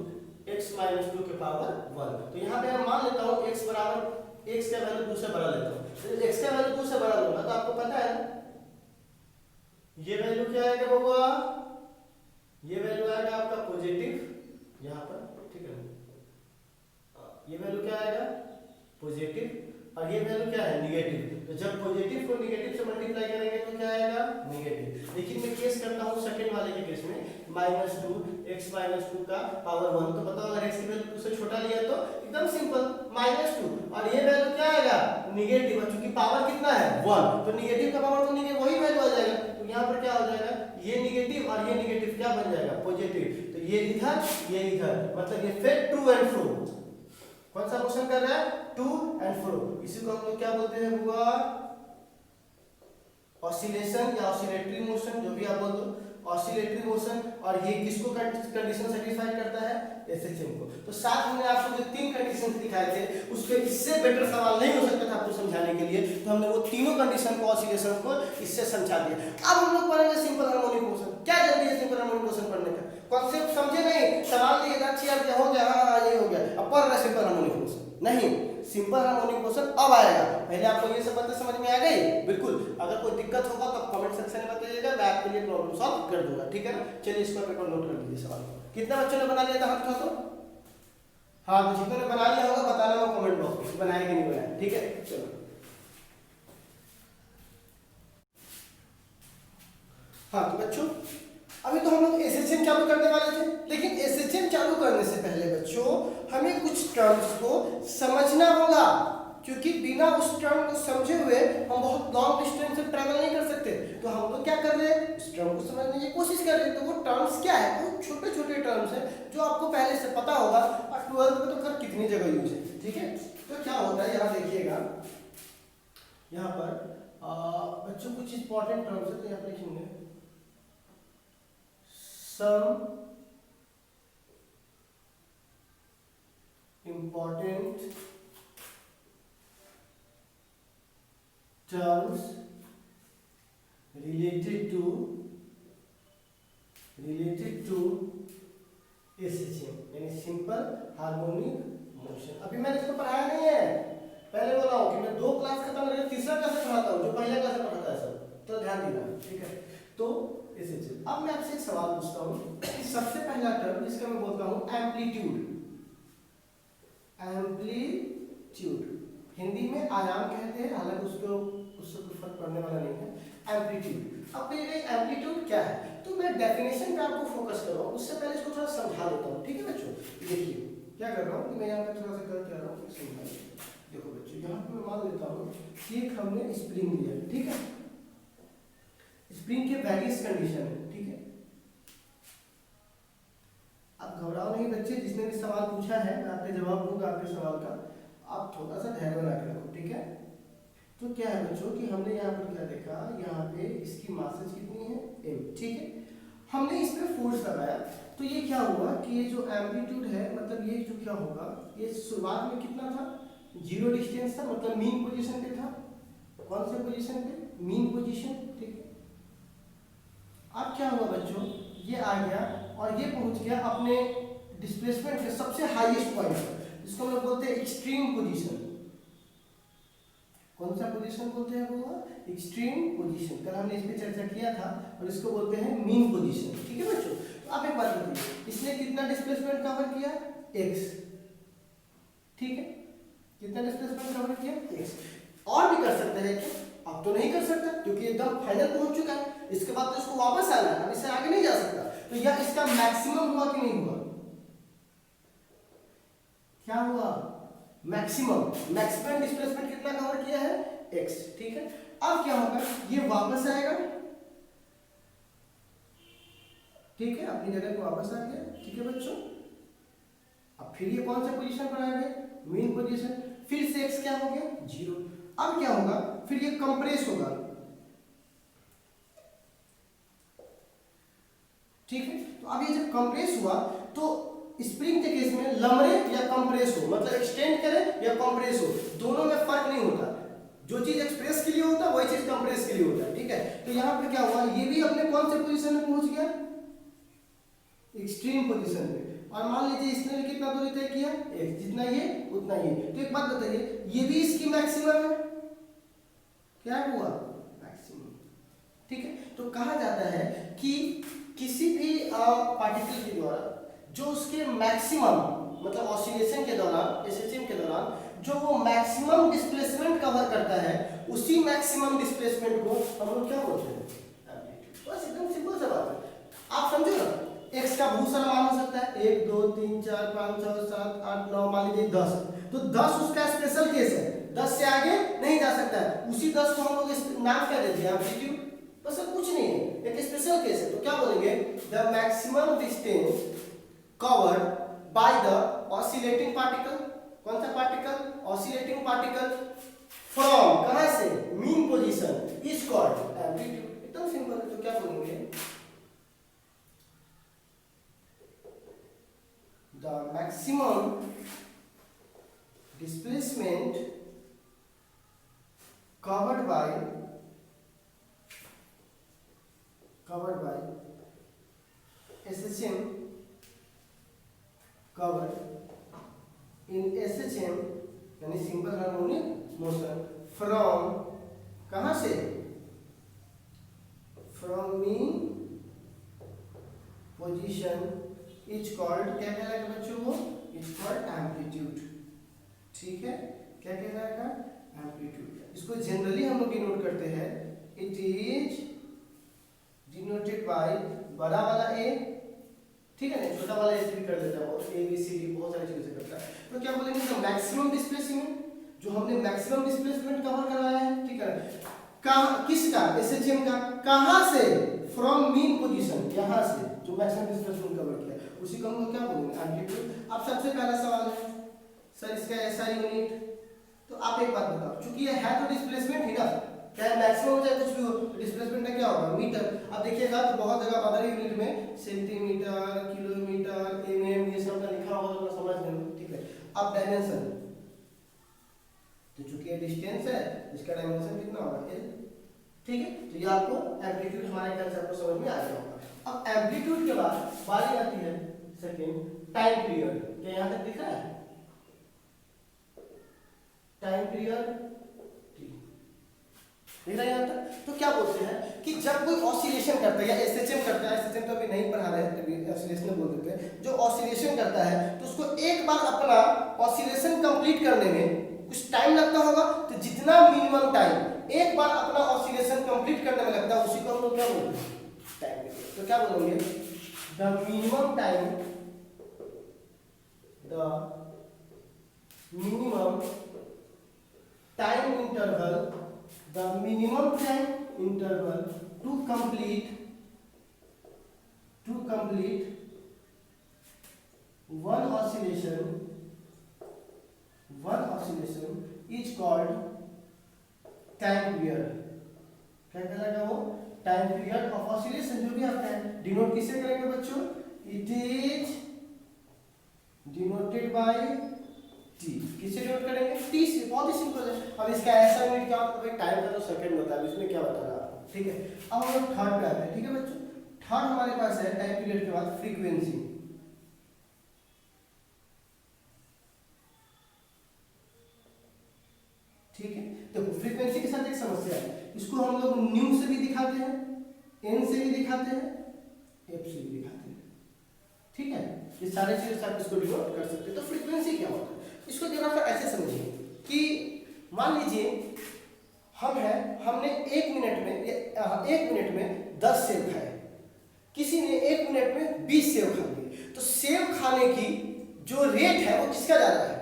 x - 2 के पावर 1। तो यहाँ पे मैं मान लेता हूँ x बराबर x का वैल्यू 2 से बड़ा लेता हूँ। तो x का वैल्यू 2 से बड़ा लूंगा तो आपको पता है ये वैल्यू क्या आएगा बबुआ? ये वैल्यू आएगा आपका पॉजिटिव यहाँ पर, ठीक है। ये वैल्यू क्या आएगा? पॉजिटिव। और ये वैल्यू क्या है? निगेटिव। तो जब पॉजिटिव को निगेटिव से मल्टीप्लाई करेंगे तो क्या आएगा? निगेटिव। लेकिन मैं केस करता हूँ सेकंड वाले के केस में, -2 x - 2 का पावर 1। तो बताओ अगर x की वैल्यू 2 से छोटा लिया तो एकदम सिंपल -2, और ये वैल्यू क्या आएगा? निगेटिव। और चूंकि पावर कितना है? 1, तो निगेटिव का पावर तो निगेटिव वही वैल्यू आ जाएगा। तो यहाँ पर क्या हो जाएगा? ये निगेटिव और ये निगेटिव क्या बन जाएगा? पॉजिटिव। तो ये इधर ये इधर, मतलब ये फिर टू एंड फ्रो। कौन सा मोशन कर रहा है? To and fro. इसी को हम लोग क्या बोलते हैं बुआ? ऑसिलेशन या ऑसिलेटरी मोशन, जो भी आप बोल दो, ऑसिलेटरी मोशन। और ये किसको कंडीशन सेटिस्फाई करता है? एसएचएम को। तो साथ में आपको जो 3 कंडीशन दिखाए थे उस पे इससे बेटर सवाल नहीं हो सकता था आपको समझाने के लिए, तो हमने वो तीनों कंडीशन को, ऑसिलेशन को इससे समझा दिया। अब हम लोग पढ़ेंगे सिंपल हार्मोनिक मोशन। क्या जल्दी है सिंपल हार्मोनिक मोशन पढ़ने का? कॉन्सेप्ट समझे नहीं? सवाल दिए अच्छी यार क्या हो गया? हाँ ये हो गया। अब पढ़ रहे सिंपल हार्मोनिक मोशन नहीं, सिंपल हार्मोनिक मोशन अब आएगा। पहले आपको ये सब बातें समझ में आ गई? बिल्कुल। अगर कोई दिक्कत होगा तो आप कमेंट सेक्शन में बताइएगा, मैं आपके लिए प्रॉब्लम सॉल्व कर दूंगा, ठीक है ना। चलिए इसका पेपर नोट कर लीजिए सवाल। कितने बच्चों ने बना लिया था हाथ उठाओ तो? हाँ, तो जितने ने बना लिया होगा बताना वो कमेंट बॉक्स में बनाया कि नहीं बनाया, ठीक है। चलो हाँ तो बच्चों अभी तो हम लोग एसएचएम चालू करने वाले थे, लेकिन एसएचएम चालू करने से पहले बच्चों हमें कुछ टर्म्स को समझना होगा, क्योंकि बिना उस टर्म को समझे हुए हम बहुत लॉन्ग डिस्टेंस से ट्रैवल नहीं कर सकते। तो हम लोग क्या कर रहे हैं, उस टर्म को समझने की कोशिश कर रहे हैं। तो वो टर्म्स क्या है, वो छोटे छोटे टर्म्स हैं जो आपको पहले से पता होगा, और 12th में तो खैर कितनी जगह यूज है, ठीक है। तो क्या होता है यहाँ देखिएगा, यहाँ पर बच्चों कुछ इंपॉर्टेंट टर्म्स है, तो यहाँ पर लिखेंगे some important terms related to SHM यानी सिंपल हार्मोनिक मोशन। अभी मैंने इसको पढ़ाया नहीं है, पहले बोला हूं कि मैं 2 क्लास खत्म करके तीसरा क्लास पढ़ाता हूं, जो पहला क्लास पढ़ाता है सब, तो ध्यान देना, ठीक है। तो SHM, अब मैं आपसे एक सवाल पूछता हूं, सबसे पहला टर्म जिसका मैं बोलता हूं एम्पलीट्यूड। एम्पलीट्यूड हिंदी में आयाम कहते हैं, हालांकि उससे कोई फर्क पड़ने वाला नहीं है। एम्पलीट्यूड, अब ये एम्पलीट्यूड क्या है, तो मैं डेफिनेशन पे आपको फोकस कर रहा हूं, उससे पहले इसको थोड़ा समझा देता हूं, ठीक है बच्चों। देखिए क्या कर रहा हूं कि मैं यहाँ पे थोड़ा सा गलत कर रहा हूं, समझाइए। देखो बच्चों यहाँ पे मैं मान लेता हूं कि एक हमने स्प्रिंग लिया, ठीक है। स्प्रिंग के वेरियस कंडीशन है, ठीक है। आप घबराओ नहीं बच्चे, जिसने भी सवाल पूछा है मैं आपके जवाब दूंगा आपके सवाल का, आप थोड़ा सा धैर्य बना के रखो, ठीक है। तो क्या है बच्चों कि हमने यहाँ पर क्या देखा, यहाँ पे इसकी मासेज कितनी है m, ठीक है। हमने इस पे फोर्स लगाया, तो ये क्या हुआ कि ये जो एम्पलीट्यूड है, मतलब ये जो क्या होगा, ये शुरुआत में कितना था, 0 डिस्टेंस था, मतलब मीन पोजीशन पे था। कौन से पोजीशन पे, मीन पोजीशन, ठीक है। अब क्या हुआ बच्चों, ये आ गया और ये पहुंच गया अपने डिस्प्लेसमेंट के सबसे हाईएस्ट पॉइंट पर, जिसको हम लोग बोलते हैं एक्सट्रीम पोजीशन। कौन सा पोजीशन बोलते हैं वो, एक्सट्रीम पोजीशन। कल हमने इस पे चर्चा किया था, और इसको बोलते हैं मीन पोजीशन, ठीक है बच्चों। तो आप एक बात बताइए, इसने कितना डिस्प्लेसमेंट कवर किया, x, ठीक है। कितना डिस्प्लेसमेंट कवर किया, x। और भी कर सकते हैं क्या, अब तो नहीं कर सकता क्योंकि एकदम फाइनल पहुंच चुका है, इसके बाद तो इसको वापस आना है, अब इससे आगे नहीं जा सकता। तो यह इसका मैक्सिमम हुआ कि नहीं हुआ, क्या हुआ, मैक्सिमम। मैक्सिमम डिस्प्लेसमेंट कितना कवर किया है, x, ठीक है। अब क्या होगा, ये वापस आएगा, ठीक है, अपनी जगह पे वापस आ गया, ठीक है बच्चों। अब फिर ये कौन सा पोजीशन पर आ गया, मीन पोजीशन, फिर से x क्या हो गया, 0। अब क्या होगा, फिर ये कंप्रेस होगा, ठीक है। तो अब ये जब कंप्रेस हुआ, तो स्प्रिंग के केस में लमरे या कंप्रेस हो, मतलब एक्सटेंड करे या कंप्रेस हो, दोनों में फर्क नहीं होता। जो चीज एक्सप्रेस के लिए होता है वही चीज कंप्रेस के लिए होता है, ठीक है। तो यहाँ पे क्या हुआ, ये भी अपने कौन से पोजीशन में पहुंच गया, एक्सट्रीम पोजीशन में। और मान लीजिए इसने भी कितना दूरी तय किया, x, जितना ये उतना ये। तो एक बात बताइए, ये भी इसकी मैक्सिमम है, क्या हुआ, मैक्सिमम, ठीक है। तो कहा जाता है कि किसी भी पार्टिकल के द्वारा जो उसके मैक्सिमम, मतलब ऑसिलेशन के दौरान, एसएचएम के दौरान जो वो मैक्सिमम डिस्प्लेसमेंट कवर करता है, उसी मैक्सिमम डिस्प्लेसमेंट को हम लोग क्या बोलते हैं, एम्पलीट्यूड। बस एकदम सिंपल सा बात है, आप समझो ना। x का बहुत सारा मान हो सकता है, 1 2 3 4 5 6 7 8 9, मान लीजिए 10, तो 10 उसका स्पेशल केस है, 10 से आगे नहीं जा सकता है। उसी 10 को हम लोग नाम क्या देते हैं, एम्पलीट्यूड, बस कुछ नहीं है, एक स्पेशल केस है। तो क्या बोलेंगे, the maximum distance covered by the oscillating particle. कौन सा पार्टिकल, ऑसिलेटिंग पार्टिकल, फ्रॉम, कहां से, mean position, is called amplitude. एकदम सिंपल है। तो क्या बोलेंगे, the maximum displacement covered by SHM, covered in SHM यानी सिंपल हार्मोनिक मोशन, फ्रॉम, कहां से, from mean position is called, क्या कहलाएगा बच्चों वो, इज कॉल्ड एम्पलीट्यूड। ठीक है, क्या कहलाएगा, एम्पलीट्यूड। इसको जनरली हम लोग डिनोट करते हैं, इट इज डिनोटेड बाय बड़ा वाला ए, ठीक है ना, छोटा वाला ए से भी कर देता है, वो ए बी सी डी बहुत सारी चीजें से करता है। तो क्या बोलेंगे, द मैक्सिमम डिस्प्लेसमेंट, जो हमने मैक्सिमम डिस्प्लेसमेंट कवर करवाया है, ठीक है, कहां, किसका, एसएचएम का, कहां से, फ्रॉम मीन पोजीशन, यहां से जो मैक्सिमम डिस्प्लेसमेंट कवर किया उसी को हम लोग क्या बोलेंगे, एम्पलीट्यूड। अब सबसे पहला सवाल है सर इसका एसआई यूनिट, तो आप एक बात बताओ, चूंकि ये है तो डिस्प्लेसमेंट ही ना, चाहे मैक्सिमम हो चाहे कुछ भी हो, डिस्प्लेसमेंट का क्या होगा, मीटर। अब देखिएगा तो बहुत जगह अदर यूनिट में सेंटीमीटर, किलोमीटर, एमएम ये सब का लिखा होगा तो समझ लेना, ठीक है। अब डायमेंशन, तो चूंकि ये डिस्टेंस है इसका डायमेंशन कितना होगा, एल, ठीक है। तो ये आपको एम्पलीट्यूड हमारे कंसेप्ट को समझ में आ गया होगा। अब एम्पलीट्यूड के बाद बारी आती है सेकंड टाइम पीरियड, क्या यहां तक दिख रहा है, टाइम पीरियड दिख रहा है यहाँ तक। तो क्या बोलते हैं कि जब कोई ऑसिलेशन करता है या एसएचएम करता है, एसएचएम तो अभी नहीं पढ़ा रहे हैं, तभी ऑसिलेशन बोल देते हैं, जो ऑसिलेशन करता है तो उसको एक बार अपना ऑसिलेशन कंप्लीट करने में कुछ टाइम लगता होगा, तो जितना मिनिमम टाइम एक बार अपना ऑसिलेशन कंप्लीट करने में लगता है उसी को हम लोग क्या बोलते हैं, टाइम पीरियड। तो क्या बोलेंगे, the minimum time, the minimum time interval, the minimum time interval to complete one oscillation is called time period। क्या कहलाएगा वो, टाइम पीरियड ऑफ ऑसिलेशन। जो भी आप टाइम डिनोट किससे करेंगे बच्चों, it is denoted bye T, किससे डिनोट करेंगे, टी से, बहुत ही सिंपल है। अब इसका ऐसा यूनिट क्या होता है, टाइम का तो सेकंड होता है, इसमें क्या बता रहा है, ठीक है। अब हम लोग थर्ड पे आते हैं, ठीक है बच्चों। थर्ड हमारे पास है टाइम पीरियड के बाद फ्रीक्वेंसी, ठीक है। देखो फ्रीक्वेंसी के साथ एक समस्या है, इसको हम लोग न्यू से भी दिखाते हैं, एन से भी दिखाते हैं, एफ से भी दिखाते हैं, ठीक है। ये सारे चीजें साथ इसको डिनोट कर सकते हैं। तो फ्रीक्वेंसी क्या होता है, इसको जरा सा ऐसे समझिए कि मान लीजिए हमने एक मिनट में 10 सेव खाए, किसी ने एक मिनट में 20 सेव खा लिए, तो सेव खाने की जो रेट है वो किसका ज्यादा है,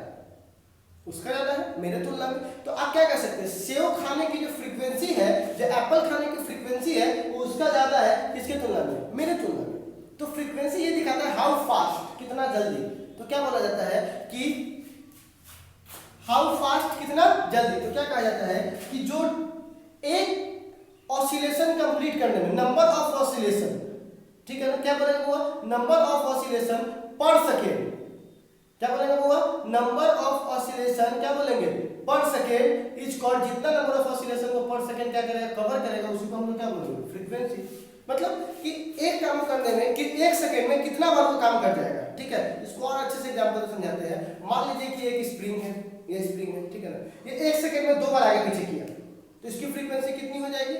उसका ज्यादा है मेरे तुलना में। तो आप क्या कह सकते हैं, सेव खाने की जो फ्रीक्वेंसी है, जो एप्पल खाने की फ्रीक्वेंसी है, वो उसका ज्यादा है किसके तुलना में, मेरे तुलना में। तो फ्रीक्वेंसी ये दिखाता है हाउ फास्ट, कितना जल्दी। तो क्या बोला जाता है कि हाउ फास्ट, कितना जल्दी। तो क्या कहा जाता है कि जो एक ऑसिलेशन कंप्लीट करने में नंबर ऑफ ऑसिलेशन, ठीक है ना, क्या बोलेंगे वो, number of oscillation per second, क्या बोलेंगे वो, नंबर ऑफ ऑसिलेशन, क्या बोलेंगे, पर सेकेंड इज कॉल्ड, जितना नंबर ऑफ ऑसिलेशन को पर सेकेंड क्या करेगा, कवर करेगा, उसी को हम लोग क्या बोलेंगे, फ्रीक्वेंसी। मतलब कि एक काम करने में कि एक सेकेंड में कितना बार वो काम कर जाएगा, ठीक है। इसको और अच्छे से एग्जांपल समझाते हैं। मान लीजिए कि एक स्प्रिंग है, ये स्प्रिंग है, ठीक है ना, ये एक सेकेंड में 2 बार आगे पीछे किया, तो इसकी फ्रीक्वेंसी कितनी हो जाएगी,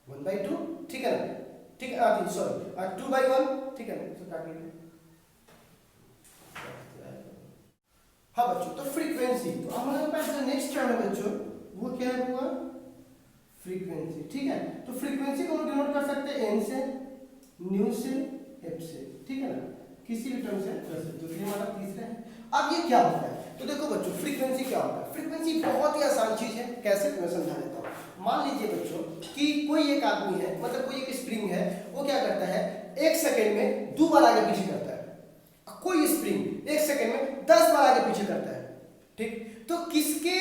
1/2, ठीक है ना, ठीक है, सॉरी 2/1, ठीक है ना, तो काटिए। हाँ बच्चों, तो फ्रीक्वेंसी, तो हमारे पास जो नेक्स्ट टर्म है बच्चों वो क्या है, हुआ फ्रीक्वेंसी, ठीक है। तो फ्रीक्वेंसी को हम डिनोट कर सकते हैं एन से, न्यू से, एफ से, ठीक है ना, किसी भी टर्म से कर सकते हो। ये हमारा तीसरा है। अब ये क्या होता है, तो देखो बच्चों फ्रीक्वेंसी क्या होता है। फ्रीक्वेंसी बहुत ही आसान चीज है, कैसे मैं समझा देता हूँ। मान लीजिए बच्चों कि कोई एक आदमी है, मतलब कोई एक स्प्रिंग है, वो क्या करता है, एक सेकेंड में 2 बार आगे पीछे करता है। कोई स्प्रिंग एक सेकेंड में 10 बार आगे पीछे करता है, ठीक। तो किसके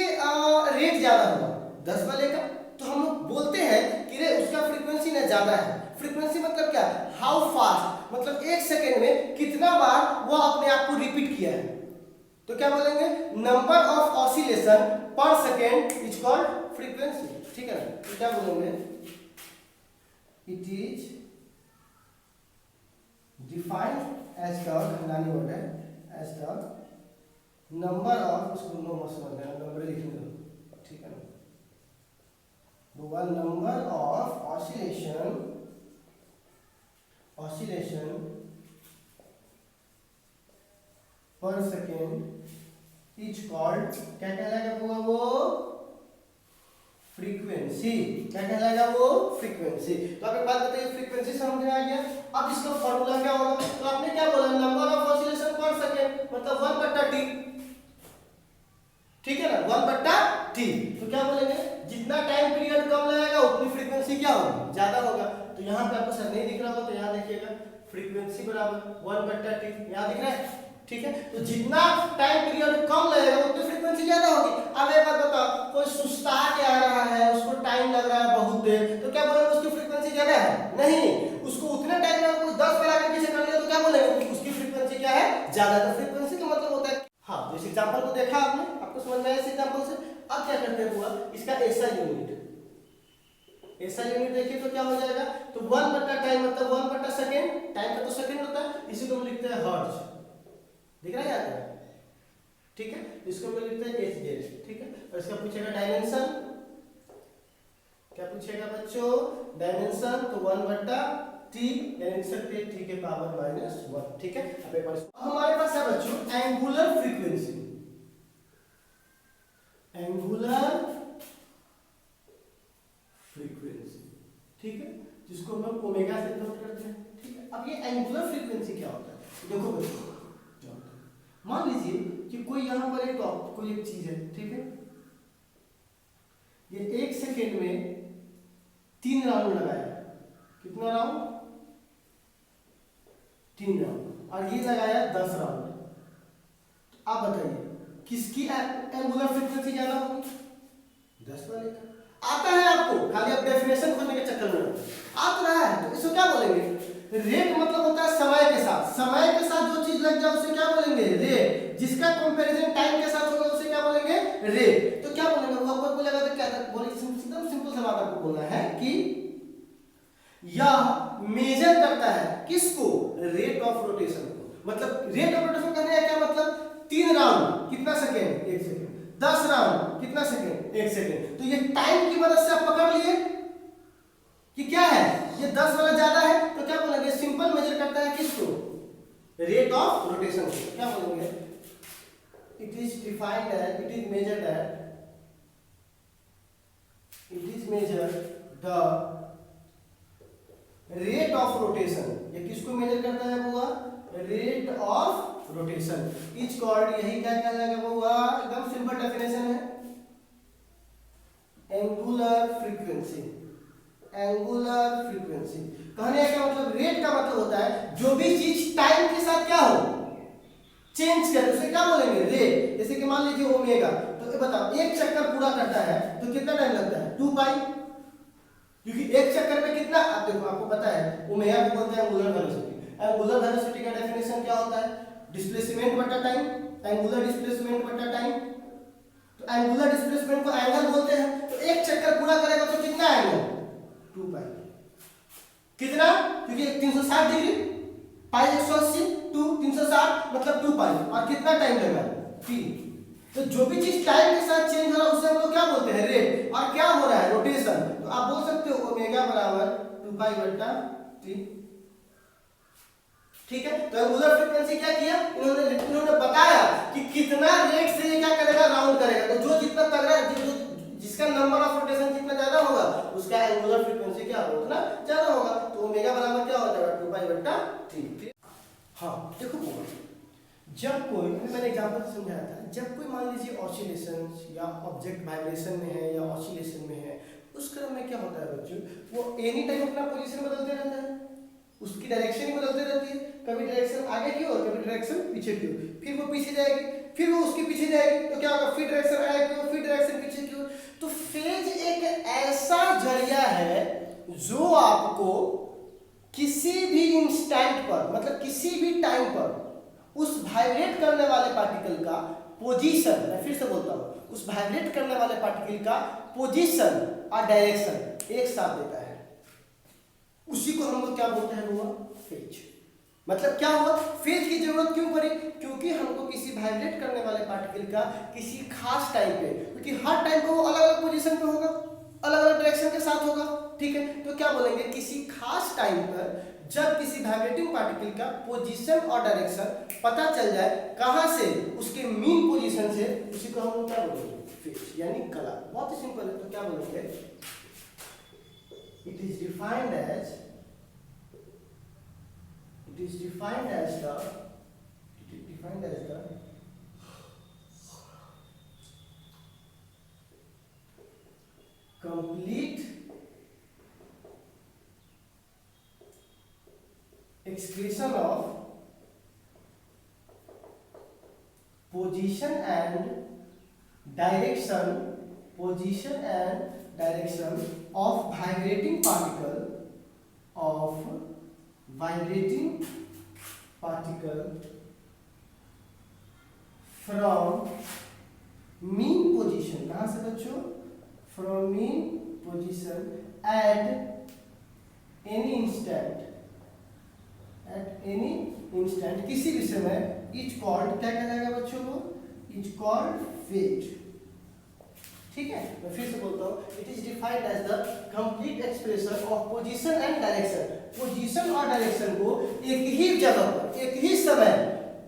रेट ज्यादा होगा, 10 वाले का। तो हम लोग बोलते हैं कि रे उसका फ्रीक्वेंसी ना ज्यादा है। फ्रीक्वेंसी मतलब क्या, हाउ फास्ट, मतलब एक सेकेंड में कितना बार वो अपने आप को रिपीट किया है। तो क्या बोलेंगे, number of oscillation per second is called frequency, ठीक है ना। तो क्या बोलेंगे, it is defined as the खंडानी वर्ड है, as the number of, उसको नो मत समझना, नंबर लिखने दो, ठीक पर सेकेंड इज कॉल्ड, क्या कहलाएगा वो फ्रीक्वेंसी। क्या कहलाएगा वो फ्रीक्वेंसी। तो आप एक बात बताइए, फ्रीक्वेंसी समझ में आ गया। अब इसका फॉर्मूला क्या होगा, तो आपने क्या बोला, number of oscillation per second मतलब 1/t, ठीक है ना, 1/t। तो क्या बोलेंगे, जितना टाइम पीरियड कम लगेगा उतनी फ्रीक्वेंसी क्या होगी, ज्यादा होगा। तो यहाँ पे आपको सर नहीं दिख रहा होगा, तो यहाँ देखिएगा फ्रीक्वेंसी बराबर 1/t, यहाँ दिख रहा है, ठीक है। तो जितना टाइम पीरियड कम लगेगा उतनी फ्रीक्वेंसी ज्यादा होगी। अब एक बात बताओ, कोई सुस्ता के आ रहा है, उसको टाइम लग रहा है बहुत देर, तो क्या बोलेंगे उसकी फ्रीक्वेंसी ज्यादा है, नहीं। उसको उतने टाइम में कोई 10 बार आगे पीछे कर लिया तो क्या बोलेंगे उसकी फ्रीक्वेंसी क्या है, ज्यादा। तो फ्रीक्वेंसी का मतलब होता है, हाँ तो इस एग्जांपल को देखा आपने, आपको समझ में आया इस एग्जांपल से। अब क्या करते हैं हुआ इसका ऐसा यूनिट, ऐसा यूनिट देखिए तो क्या हो जाएगा, तो 1/टाइम मतलब 1/सेकेंड, टाइम का तो सेकंड होता है, इसी को हम लिखते हैं हर्ट्ज, दिख रहा है यहाँ पे, ठीक है। इसको हम लिखते हैं hz, ठीक है। और इसका पूछेगा डायमेंशन, क्या पूछेगा बच्चों, डायमेंशन, तो 1/t यानी लिख सकते हैं t के पावर -1, ठीक है। अब एक बार हमारे पास है बच्चों एंगुलर फ्रीक्वेंसी, एंगुलर फ्रीक्वेंसी, ठीक है, जिसको हम लोग ओमेगा से डिनोट करते हैं, ठीक है। अब ये एंगुलर फ्रीक्वेंसी क्या होता है, देखो बच्चों, मान लीजिए कि कोई यहाँ पर एक कोई एक चीज है, ठीक है, ये 1 सेकेंड में 3 राउंड लगाया, कितना राउंड, 3 राउंड, और ये लगाया 10 राउंड। तो आप बताइए किसकी एंगुलर फ्रीक्वेंसी ज्यादा होगी, 10 वाले का। आता है आपको, खाली आप डेफिनेशन खोजने के चक्कर में आ तो रहा है, तो इसको क्या बोलेंगे, रेट मतलब होता है समय के साथ, समय के साथ जो चीज लग जाए उसे क्या बोलेंगे, रेट। जिसका कंपैरिजन टाइम के साथ होगा उसे क्या बोलेंगे, रेट। तो क्या बोलेंगे, वो आपको बोलेगा तो क्या बोले, एकदम सिंपल सा बात आपको बोलना है कि यह मेजर करता है किसको, रेट ऑफ रोटेशन को। मतलब रेट ऑफ रोटेशन करने का क्या मतलब, 3 राउंड कितना सेकेंड, 1 सेकेंड, 10 राउंड कितना सेकेंड, 1 सेकेंड। तो ये टाइम की मदद से आप पकड़ लिए कि क्या है, ये 10 वाला ज्यादा है, तो क्या बोलेंगे, सिंपल मेजर करता है किसको, रेट ऑफ रोटेशन को। क्या बोलेंगे, it is defined as, it is measured as, it is measured the rate of rotation. ये किसको मेजर करता है बुआ, rate of rotation is called, यही क्या कहलाएगा बुआ, एकदम सिंपल डेफिनेशन है, एंगुलर फ्रीक्वेंसी। एंगुलर फ्रीक्वेंसी कहने का मतलब, रेट का मतलब होता है जो भी चीज टाइम के साथ क्या हो, चेंज करे, उसे क्या बोलेंगे, रेट। जैसे कि मान लीजिए ओमेगा, तो बताओ एक चक्कर पूरा करता है तो कितना टाइम लगता है, 2 पाई, क्योंकि एक चक्कर में कितना, आप देखो आपको पता है ओमेगा को बोलते हैं एंगुलर वेलोसिटी। एंगुलर वेलोसिटी का डेफिनेशन क्या होता है, डिस्प्लेसमेंट बटा टाइम, एंगुलर डिस्प्लेसमेंट बटा टाइम। तो एंगुलर डिस्प्लेसमेंट को एंगल बोलते हैं, तो एक चक्कर पूरा करेगा तो कितना एंगल, 2 पाई, कितना, क्योंकि 360 डिग्री, पाई 180, 2 360 मतलब 2 पाई, और कितना टाइम लगा, 3। तो जो भी चीज टाइम के साथ चेंज हो रहा है उसे हम लोग क्या बोलते हैं, रेट। और क्या हो रहा है, रोटेशन। तो आप बोल सकते हो ओमेगा बराबर 2 पाई बटा 3, ठीक है। तो एंगुलर फ्रीक्वेंसी क्या किया, इन्होंने बताया कि कितना रेट से ये क्या करेगा, राउंड करेगा। तो जो जितना तगड़ा, जिसका नंबर ऑफ रोटेशन जितना ज्यादा होगा उसका एंगुलर फ्रीक्वेंसी क्या होगा, उतना ज्यादा होगा। तो ओमेगा बराबर क्या हो जाएगा, 2 पाई बटा 3। हाँ देखो, जब कोई, मैंने एग्जांपल समझाया था, जब कोई मान लीजिए ऑसिलेशन या ऑब्जेक्ट वाइब्रेशन में है या ऑसिलेशन में है, उस क्रम में क्या होता है बच्चों, वो एनी टाइम अपना पोजीशन बदलते रहता है, उसकी डायरेक्शन ही बदलती रहती है, कभी डायरेक्शन आगे की ओर, कभी डायरेक्शन पीछे की ओर, फिर वो पीछे जाएगी, फिर वो उसके पीछे जाएगी, तो क्या होगा, फिर डायरेक्शन आगे की ओर, फिर डायरेक्शन पीछे की ओर। तो फेज एक ऐसा जरिया है जो आपको किसी भी इंस्टेंट पर, मतलब किसी भी टाइम पर उस वाइब्रेट करने वाले पार्टिकल का पोजीशन, मैं फिर से बोलता हूं, उस वाइब्रेट करने वाले पार्टिकल का पोजीशन और डायरेक्शन एक साथ देता है। उसी को हम लोग क्या बोलते हैं, हुआ फेज। मतलब क्या हुआ, फेज की जरूरत क्यों पड़ी, क्योंकि हमको किसी वाइब्रेट करने वाले पार्टिकल का किसी खास टाइम पे, क्योंकि हर टाइम पे वो अलग अलग पोजीशन पे होगा, अलग अलग डायरेक्शन के साथ होगा, ठीक है, तो क्या बोलेंगे, किसी खास टाइम पर जब किसी वाइब्रेटिंग पार्टिकल का पोजीशन और डायरेक्शन पता चल जाए कहां से, उसके मीन पोजीशन से, उसी को हम लोग क्या बोलेंगे, फेज यानी कला। बहुत ही सिंपल है, तो क्या बोलेंगे, it is defined as the complete expression of position and direction of vibrating particle from mean position, कहां से बच्चों, from mean position at any instant, किसी भी समय, इज कॉल्ड, क्या कहलाएगा बच्चों को, इज कॉल्ड फेज। ठीक है, मैं फिर से बोलता हूँ, it is defined as the complete expression of position and direction. Position और डायरेक्शन को एक ही जगह पर, एक ही समय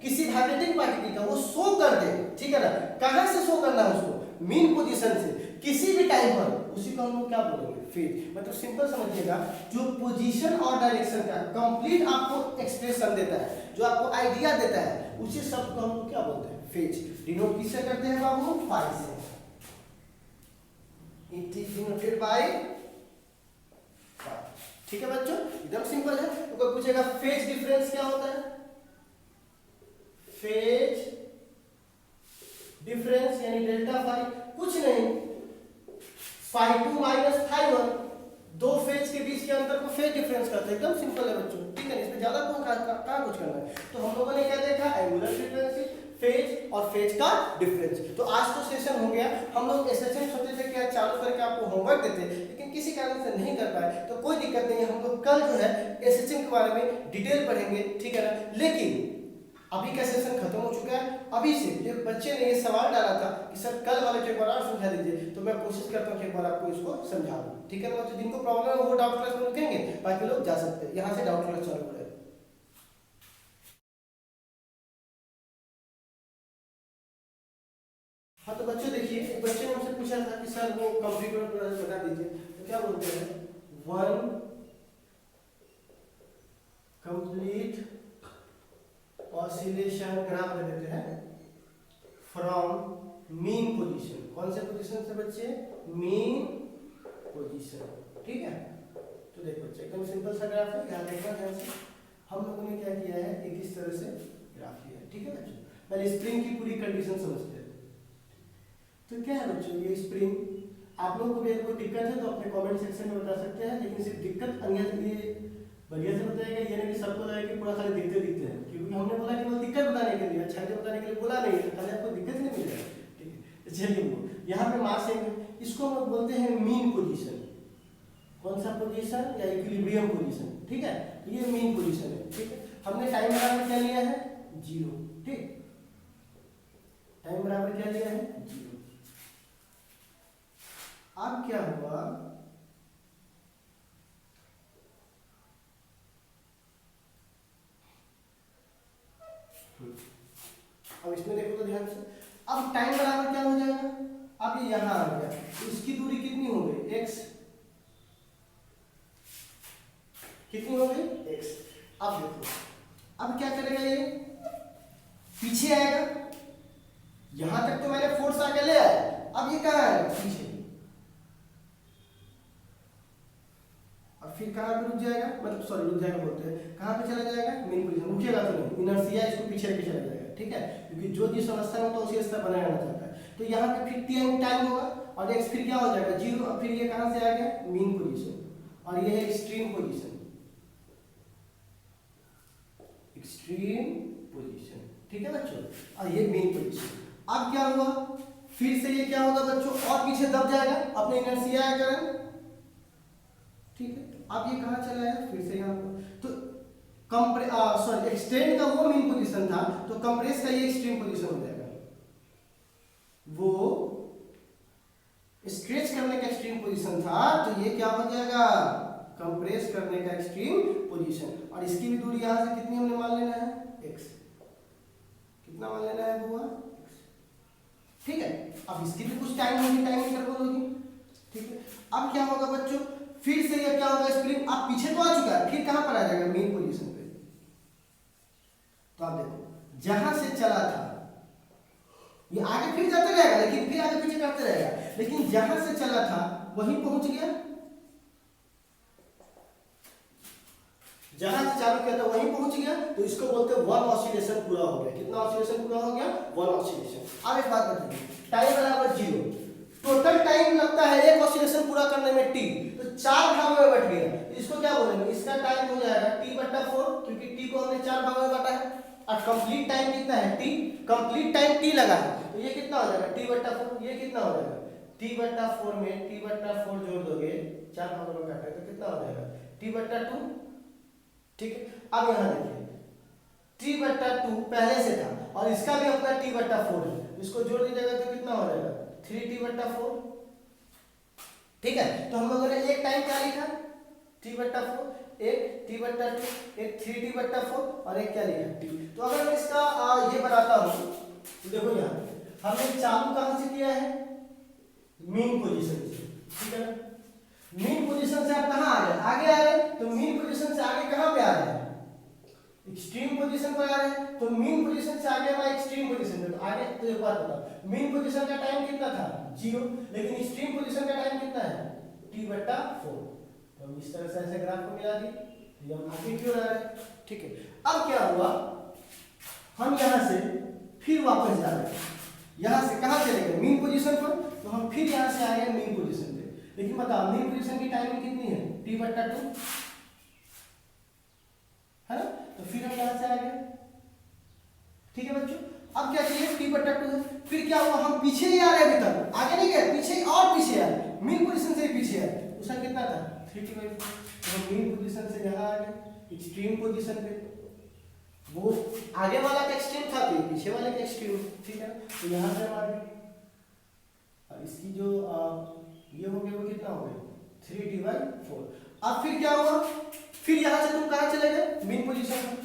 किसी वाइब्रेटिंग पार्टिकल का वो शो कर दे, ठीक है ना, कहां से शो करना है उसको, मीन पोजीशन से, किसी भी टाइम पर, उसी को हम लोग क्या बोलेंगे, फेज। मतलब सिंपल समझिएगा, जो पोजीशन और डायरेक्शन का कंप्लीट आपको एक्सप्रेशन देता है, जो आपको आइडिया देता है, उसी शब्द को हम लोग क्या बोलते हैं, फेज। डिनोट किससे करते हैं बाबू, फाई से। It is denoted by phi. ठीक है बच्चों, एकदम सिंपल है। तो कोई पूछेगा फेज डिफरेंस क्या होता है, फेज डिफरेंस यानी डेल्टा फाई, कुछ नहीं, फाई 2 माइनस फाई 1, दो फेज के बीच के अंतर को फेज डिफरेंस करते हैं। एकदम सिंपल है बच्चों, ठीक है, इसमें ज्यादा कहाँ कुछ करना है। तो हम लोगों ने क्या देखा, एंगुलर फ्रीक्वेंसी, फेज और फेज का डिफरेंस। तो आज तो सेशन हो गया, हम लोग सेशन सोचते थे कि आज चालू करके आपको होमवर्क देते, लेकिन किसी कारण से नहीं कर पाए, तो कोई दिक्कत नहीं है, हम लोग कल जो है एसएचएम के बारे में डिटेल पढ़ेंगे, ठीक है ना। लेकिन अभी का सेशन खत्म हो चुका है। अभी से जो बच्चे ने ये सवाल डाला था कि सर कल वाले को एक बार और समझा दीजिए, तो मैं कोशिश करता हूँ कि एक बार आपको इसको समझा दूँ, ठीक है ना बच्चों। जिनको प्रॉब्लम है वो डाउट क्लास में रुकेंगे, बाकी लोग जा सकते हैं, यहाँ से डाउट क्लास चालू करें। हाँ तो बच्चों देखिए, एक बच्चे ने हमसे पूछा था कि सर वो कंप्यूटर पर बता दीजिए, तो क्या बोलते हैं, वन कंप्लीट ऑसिलेशन ग्राफ दे देते हैं फ्रॉम मीन पोजीशन। कौन से पोजीशन से बच्चे, मीन पोजीशन, ठीक है। तो देखो बच्चे एकदम सिंपल सा ग्राफ है, ध्यान देखना ध्यान से। हम लोगों ने क्या किया है, एक इस तरह से ग्राफ लिया है, ठीक है बच्चों। पहले स्प्रिंग की पूरी कंडीशन समझते हैं। तो क्या है बच्चों, ये स्प्रिंग, आप लोगों को भी अगर कोई दिक्कत है तो अपने कमेंट सेक्शन में बता सकते हैं, लेकिन सिर्फ दिक्कत अन्यथा ये बढ़िया से बताएगा, ये नहीं कि सबको लगे कि पूरा खाली दिक्कत दिखते हैं, क्योंकि हमने बोला कि वो दिक्कत बताने के लिए, अच्छाई बताने के लिए बोला नहीं है, खाली आपको दिक्कत नहीं मिलेगा, ठीक है। चलिए वो यहाँ पे मास है, इसको हम लोग बोलते हैं मीन पोजीशन। कौन सा पोजीशन, या इक्विलिब्रियम पोजीशन, ठीक है, ये मीन पोजीशन है, ठीक है। हमने टाइम बराबर क्या लिया है, 0, ठीक, टाइम बराबर क्या लिया है, 0। अब क्या हुआ, अब इसमें देखो तो ध्यान से, अब टाइम बराबर क्या हो जाएगा, अब ये यहां आ गया, तो इसकी दूरी कितनी हो गई, x, कितनी हो गई, x। अब देखो, अब क्या करेगा, ये पीछे आएगा, यहां तक तो मैंने फोर्स आके ले आया, अब ये कहां आएगा, पीछे, अब फिर कहां पे रुक जाएगा, मतलब सॉरी रुक जाएगा बोलते हैं, कहां पे चला जाएगा, मीन पोजीशन। रुकेगा तो नहीं, इनर्शिया इसको पीछे लेके चला जाएगा, ठीक है, क्योंकि जो जिस अवस्था में तो उसी अवस्था बनाए रहना चाहता है। तो यहाँ पे फिर टाइम होगा, और x फिर क्या हो जाएगा, 0। अब फिर ये कहां से आ गया, मीन पोजीशन, और ये है एक्सट्रीम पोजीशन, एक्सट्रीम पोजीशन, ठीक है बच्चों, और ये मीन पोजीशन। अब क्या हुआ, फिर से ये क्या होगा बच्चों, और पीछे दब जाएगा अपने इनर्शिया के कारण, ठीक है। अब ये कहां चला है, फिर से यहाँ पर, तो सॉरी एक्सटेंड का वो मीन पोजीशन था, तो कंप्रेस का ये एक्सट्रीम पोजीशन हो जाएगा, वो स्ट्रेच करने का एक्सट्रीम पोजीशन था, तो ये क्या हो जाएगा, कंप्रेस करने का एक्सट्रीम पोजीशन। और इसकी भी दूरी यहां से कितनी हमने मान लेना है, x। कितना मान लेना है बुआ, x। ठीक है, अब इसकी भी कुछ टाइम होगी, टाइम इंटरवल होगी। ठीक है, अब क्या होगा बच्चों, फिर से ये क्या होगा, स्प्रिंग अब पीछे तो आ चुका है, फिर कहां पर आ जाएगा, मेन पोजीशन पे। तो आप देखो जहां से चला था ये आगे फिर जाते रहेगा, लेकिन फिर आगे पीछे करते रहेगा, लेकिन जहां से चला था वहीं पहुंच गया, जहां से चालू किया था वहीं पहुंच गया, तो इसको बोलते हैं वन ऑसिलेशन पूरा हो गया। कितना ऑसिलेशन पूरा हो गया, वन ऑसिलेशन। अब एक बात बताइए, टाइम बराबर 0, टोटल टाइम लगता है एक ऑसिलेशन पूरा करने में t, तो 4 भागों में बट गया, तो इसको क्या बोलेंगे, इसका टाइम हो जाएगा t/4, क्योंकि t को हमने 4 भागों में बांटा है। और कंप्लीट टाइम कितना है, t, कंप्लीट टाइम t लगा है, तो ये कितना हो जाएगा t/4, ये कितना हो जाएगा t/4 में t/4 जोड़ दोगे, 4 भागों में काटा है तो कितना हो जाएगा t/2। ठीक है, अब यहां देखिए t/2 पहले से था और इसका भी अपना t/4 है, इसको जोड़ दीजिएगा तो कितना हो जाएगा 3t/4। ठीक है, तो हम लोगों ने एक टाइम क्या लिखा, t/4, एक t/2, एक 3t/4 और एक क्या लिखा t। तो अगर मैं इसका ये बनाता हूं तो देखो यहां हमने चालू कहां से किया है, मीन पोजीशन से। ठीक है, मीन पोजीशन से आप कहां आ गए, आगे आ गए, तो मीन पोजीशन से आगे कहां पे आ रहे हैं, एक्सट्रीम पोजीशन पर आ रहे हैं, तो मीन पोजीशन से आगे हमारा एक्सट्रीम पोजीशन पे, तो आगे तो एक बात बताओ, मीन पोजीशन का टाइम कितना था 0, लेकिन एक्सट्रीम पोजीशन का टाइम कितना है t/4। तो हम इस तरह से ऐसे ग्राफ को मिला दिए, तो हम आगे क्यों आ रहे हैं। ठीक है, अब क्या हुआ, हम यहां से फिर वापस जा रहे हैं, यहां से कहां चले गए, मीन पोजीशन पर, तो हम फिर यहां से आ गए मीन पोजीशन पे। लेकिन बताओ मीन पोजीशन की टाइमिंग कितनी है t/2, है ना, तो फिर हम यहां से आ गए। ठीक है बच्चों, अब क्या चाहिए t/2 है, फिर क्या हुआ, हम पीछे ही आ रहे हैं, अभी तक आगे नहीं गए, पीछे और पीछे आए, मीन पोजीशन से पीछे आए, उसका कितना था 3t/4, तो हम मीन पोजीशन से यहां आ गए एक्सट्रीम पोजीशन पे, वो आगे वाला का एक्सट्रीम था तो पीछे वाले का एक्सट्रीम। ठीक है, तो यहां से हम आ गए, अब इसकी जो ये हो गया वो कितना हो गया 3t/4। अब फिर क्या हुआ, फिर यहां से तुम कहां चले गए, मीन पोजीशन में।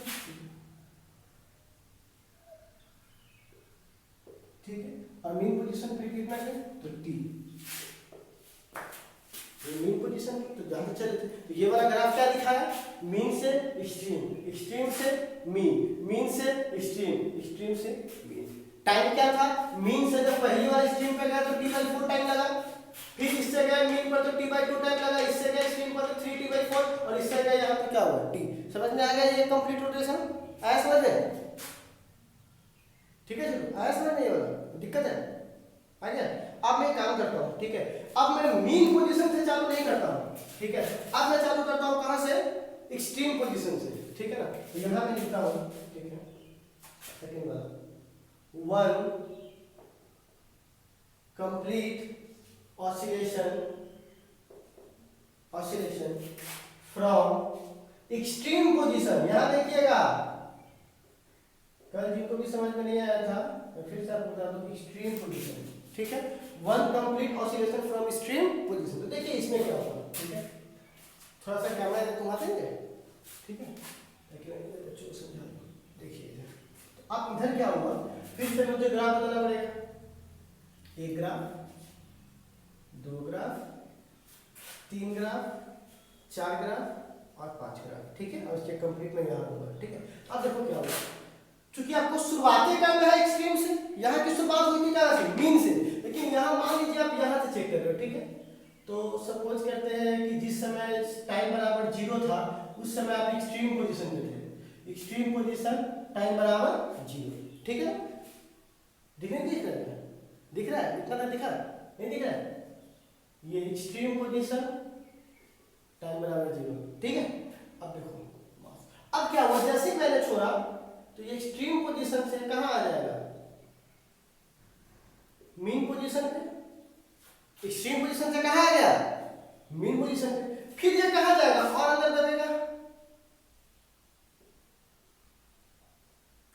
ठीक है, और मीन पोजीशन फिर कितना है तो t, ये मीन पोजीशन तो जहां चले थे, तो ये वाला ग्राफ क्या दिखाया, मीन से एक्सट्रीम, एक्सट्रीम से मीन, मीन से एक्सट्रीम, एक्सट्रीम से मीन। टाइम क्या था, मीन से जब पहली बार एक्सट्रीम पे गया तो t/4 टाइम लगा, फिर इससे गए मीन पर तो t/2 टाइम लगा, इससे गए एक्सट्रीम पर तो 3t/4 और इससे गए यहां पे क्या हुआ t। समझ में आ गया ये कंप्लीट रोटेशन, आया समझ में। ठीक है, चलो आया समझ में, ये वाला दिक्कत है आ गया। अब मैं काम करता हूं, ठीक है, अब मैं मीन पोजीशन से चालू नहीं करता हूं, ठीक है, अब मैं चालू करता हूं कहां से, एक्सट्रीम पोजीशन से। ठीक है ना, तो यहां मैं लिखता हूं, ठीक है, सेकंड वाला, one complete oscillation, oscillation from extreme position. यहां देखिएगा कल जिनको भी समझ में नहीं आया था मैं फिर से आपको बता दूं, एक्सट्रीम पोजीशन। ठीक है, one complete oscillation from extreme position. तो देखिए इसमें क्या होगा, ठीक है, थोड़ा सा कैमरा इधर घुमा देंगे, ठीक है, लेकिन बच्चों को समझा दो। देखिए इधर, तो अब इधर क्या होगा, फिर से मुझे ग्राफ बताना पड़ेगा, एक ग्राफ, दो ग्राफ, तीन ग्राफ, चार ग्राफ और पांच ग्राफ। ठीक है, और इसके कंप्लीट में यहाँ होगा। ठीक है, अब देखो क्या होगा, क्योंकि आपको शुरुआती करना है एक्सट्रीम से, यहाँ की शुरुआत हुई थी कहाँ से, मीन से, लेकिन यहाँ मान लीजिए आप यहाँ से चेक कर रहे हो। ठीक है, तो सपोज करते हैं कि जिस समय टाइम बराबर 0 था उस समय आप एक्सट्रीम पोजीशन में थे, एक्सट्रीम पोजीशन टाइम बराबर 0। ठीक है, दिख रहा है, दिख रहा है, इतना ना दिखा नहीं दिख रहा है, ये एक्सट्रीम पोजीशन टाइम बराबर 0। ठीक है, अब देखो अब क्या हुआ, जैसे मैंने छोड़ा तो ये एक्सट्रीम पोजीशन से कहां आ जाएगा, मीन पोजीशन पे। एक्सट्रीम पोजीशन से कहां आ गया, मीन पोजीशन पे। फिर ये कहां जाएगा, और अंदर दबेगा,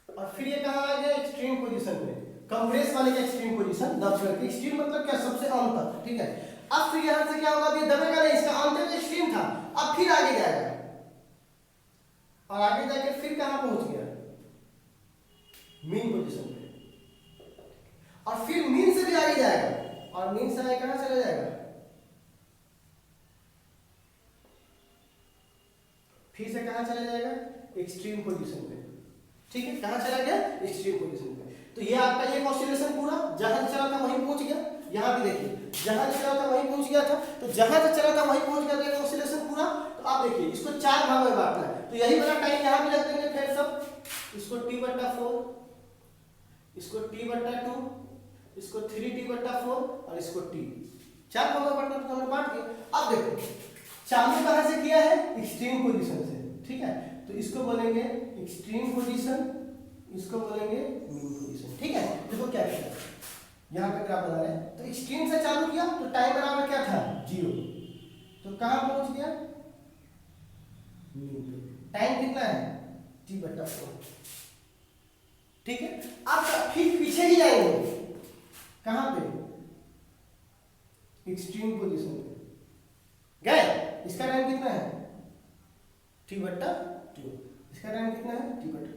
और फिर ये कहां आ गया, एक्सट्रीम पोजीशन पे। कंप्रेस बनेगा एक्सट्रीम पोजीशन दब करके। एक्सट्रीम मतलब क्या, सबसे अंत तक, ठीक है। अब फिर यहाँ से क्या होगा, अब ये दबेगा नहीं, इसका अंत तो एक्सट्रीम था, अब फिर आगे जाएगा और आगे जाके फिर कहाँ पहुंच गया, मीन पोजीशन पे, और फिर मीन से भी आगे जाएगा और मीन से आगे कहाँ चला जाएगा, फिर से कहाँ चला जाएगा, एक्सट्रीम पोजीशन पे, ठीक है। कहाँ चला गया, एक्सट्रीम पोजीशन पे। तो ये आपका एक ऑसिलेशन पूरा जहां चला था वहीं पहुंच गया। यहाँ भी देखिए, जहां चला था वहीं पहुंच गया था, तो जहां से चला था वहीं पहुंच गया, तो एक ऑसिलेशन पूरा। तो आप देखिए इसको 4 भागों में बांटना है, तो यही वाला टाइम यहाँ भी रख देंगे फिर सब, इसको T/4, इसको T/2, इसको 3T/4 और इसको T। 4 भागों में बांटना, तो हमने बांट दिया। अब देखो चालू कहां से किया है, एक्सट्रीम पोजीशन से, ठीक है। तो इसको बोलेंगे एक्सट्रीम पोजीशन, इसको बोलेंगे मीन पोजीशन, ठीक है। देखो क्या किया, यहाँ पे ग्राफ बना रहे हैं, तो एक्सट्रीम से चालू किया तो टाइम बराबर क्या था, 0, तो कहां पहुंच गया, मीन पे। टाइम कितना है, T/4, ठीक है। अब फिर पीछे ही जाएंगे, कहां पे, एक्सट्रीम पोजीशन पे गए, इसका टाइम कितना है, T/2, इसका टाइम कितना है, T/2।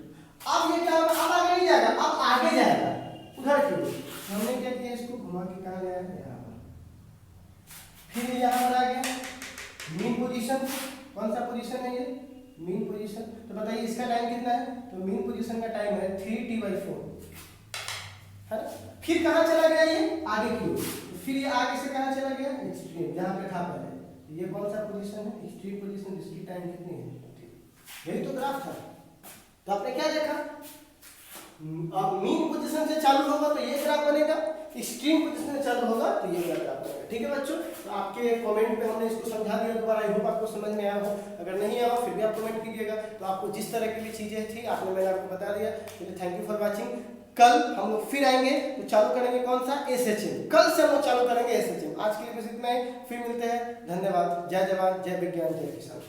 अब ये क्या होगा, अब आगे नहीं जाएगा, अब आगे जाएगा उधर की ओर। हमने क्या किया, इसको घुमा के कहाँ गया है, यहाँ पर, फिर यहाँ पर आ गया मीन पोजीशन। कौन सा पोजीशन है ये, मीन पोजीशन। तो बताइए इसका टाइम कितना है, तो मीन पोजीशन का टाइम है 3T/4, है ना। फिर कहाँ चला गया, ये आगे की ओर, फिर ये आगे से कहाँ चला गया, एक्सट्रीम, जहाँ पे था पहले। ये कौन सा पोजीशन है, एक्सट्रीम पोजीशन, जिसकी टाइम कितनी है, यही तो ग्राफ था। तो आपने क्या देखा, अब मीन पोजीशन से चालू होगा तो ये ग्राफ बनेगा, एक्सट्रीम पोजीशन से चालू होगा तो ये ग्राफ बनेगा, ठीक है बच्चों। तो आपके कमेंट पे हमने इसको समझा दिया दोबारा, आई होप आपको समझ में आया हो। अगर नहीं आया हो फिर भी आप कमेंट कीजिएगा। तो आपको जिस तरह की भी चीजें थी आपने, मैंने आपको बता दिया। Thank you for watching. कल हम लोग फिर आएंगे तो चालू करेंगे कौन सा, SHM। कल से हम लोग चालू करेंगे SHM। आज के लिए बस इतना ही, फिर मिलते हैं। धन्यवाद। जय जवान, जय विज्ञान, जय किसान।